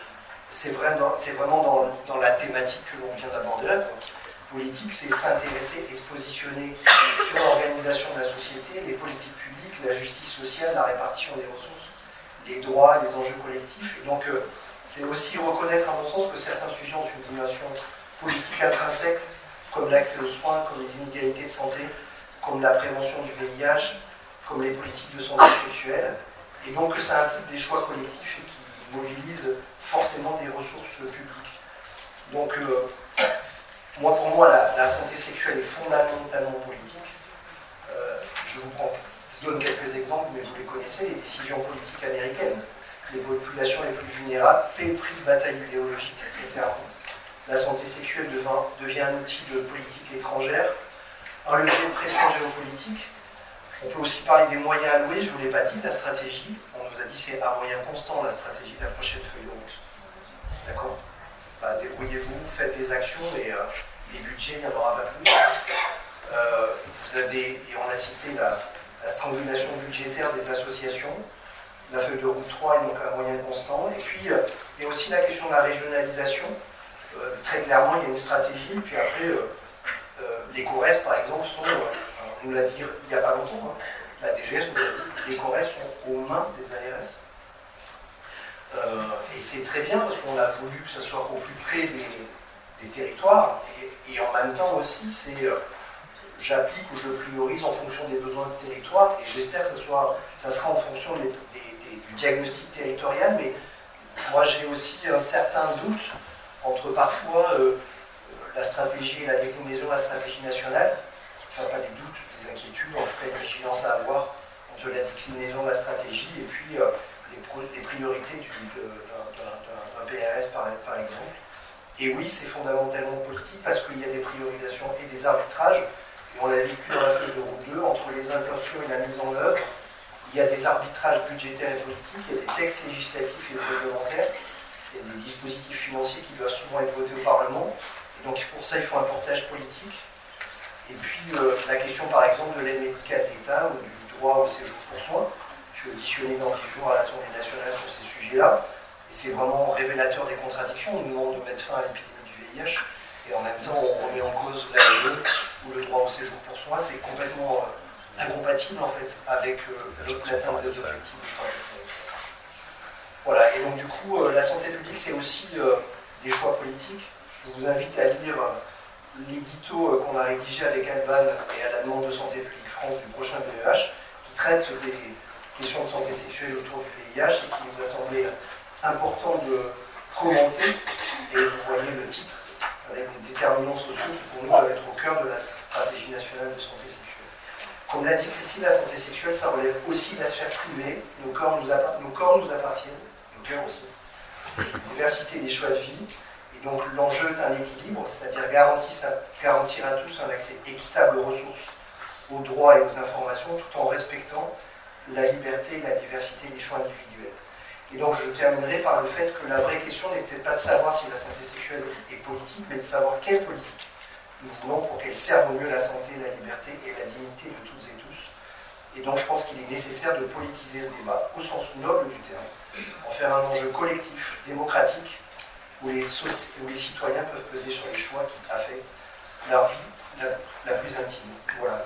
c'est vraiment dans la thématique que l'on vient d'aborder là. Donc, politique, c'est s'intéresser et se positionner sur l'organisation de la société, les politiques publiques, la justice sociale, la répartition des ressources, les droits, les enjeux collectifs. Et donc c'est aussi reconnaître à mon sens que certains sujets ont une dimension politique intrinsèque, comme l'accès aux soins, comme les inégalités de santé, comme la prévention du VIH, comme les politiques de santé sexuelle, et donc que ça implique des choix collectifs et qui mobilisent forcément des ressources publiques. Donc, pour moi, la santé sexuelle est fondamentalement politique. Je donne quelques exemples, mais vous les connaissez, les décisions politiques américaines. Les populations les plus vulnérables paient le prix de bataille idéologique, très clairement. La santé sexuelle devient un outil de politique étrangère, un levier de pression géopolitique. On peut aussi parler des moyens alloués, je ne vous l'ai pas dit, la stratégie. On nous a dit c'est à moyen constant la stratégie de la prochaine feuille de route. D'accord? Débrouillez-vous, faites des actions, et les budgets, il n'y en aura pas plus. Vous avez, et on a cité la strangulation budgétaire des associations. La feuille de route 3 est donc à moyen constant. Et puis, il y a aussi la question de la régionalisation. Très clairement, il y a une stratégie. Et puis après, les CORES, par exemple, sont, on nous l'a dit il n'y a pas longtemps, hein, la DGS nous l'a dit, les CORES sont aux mains des ARS. Et c'est très bien parce qu'on a voulu que ce soit au plus près des territoires. Et en même temps aussi, c'est j'applique ou je priorise en fonction des besoins du territoire. Et j'espère que ça sera en fonction du diagnostic territorial. Mais moi, j'ai aussi un certain doute entre parfois la stratégie et la déclinaison de la stratégie nationale. Enfin, pas des doutes, des inquiétudes, en tout cas une vigilance à avoir entre la déclinaison de la stratégie et puis les priorités d'un PRS par exemple. Et oui, c'est fondamentalement politique parce qu'il y a des priorisations et des arbitrages, et on l'a vécu dans la feuille de route 2, entre les intentions et la mise en œuvre. Il y a des arbitrages budgétaires et politiques, il y a des textes législatifs et réglementaires, il y a des dispositifs financiers qui doivent souvent être votés au Parlement, et donc pour ça il faut un portage politique. Et puis la question par exemple de l'aide médicale d'État ou du droit au séjour pour soins. Je suis auditionné dans 10 jours à l'Assemblée nationale sur ces sujets-là, et c'est vraiment révélateur des contradictions. On nous demande de mettre fin à l'épidémie du VIH, et en même temps on remet en cause l'AME ou le droit au séjour pour soins. C'est complètement incompatible en fait avec l'atteinte des objectifs. Voilà, et donc du coup la santé publique c'est aussi des choix politiques. Je vous invite à lire l'édito qu'on a rédigé avec Alban et à la demande de Santé publique France du prochain VEH, qui traite des questions de santé sexuelle autour du VIH et qui nous a semblé important de commenter. Et vous voyez le titre avec des déterminants sociaux qui pour nous doivent être au cœur de la stratégie nationale de santé sexuelle. Comme l'a dit Christine, la santé sexuelle ça relève aussi de la sphère privée. Nos corps nous appartiennent, nos cœurs aussi. Diversité des choix de vie. Et donc l'enjeu est un équilibre, c'est-à-dire garantir à tous un accès équitable aux ressources, aux droits et aux informations, tout en respectant la liberté et la diversité des choix individuels. Et donc je terminerai par le fait que la vraie question n'est peut-être pas de savoir si la santé sexuelle est politique, mais de savoir quelle politique nous voulons pour qu'elle serve au mieux la santé, la liberté et la dignité de toutes et tous. Et donc je pense qu'il est nécessaire de politiser ce débat au sens noble du terme, en faire un enjeu collectif, démocratique, où les citoyens peuvent peser sur les choix qui affectent leur vie la plus intime. Voilà.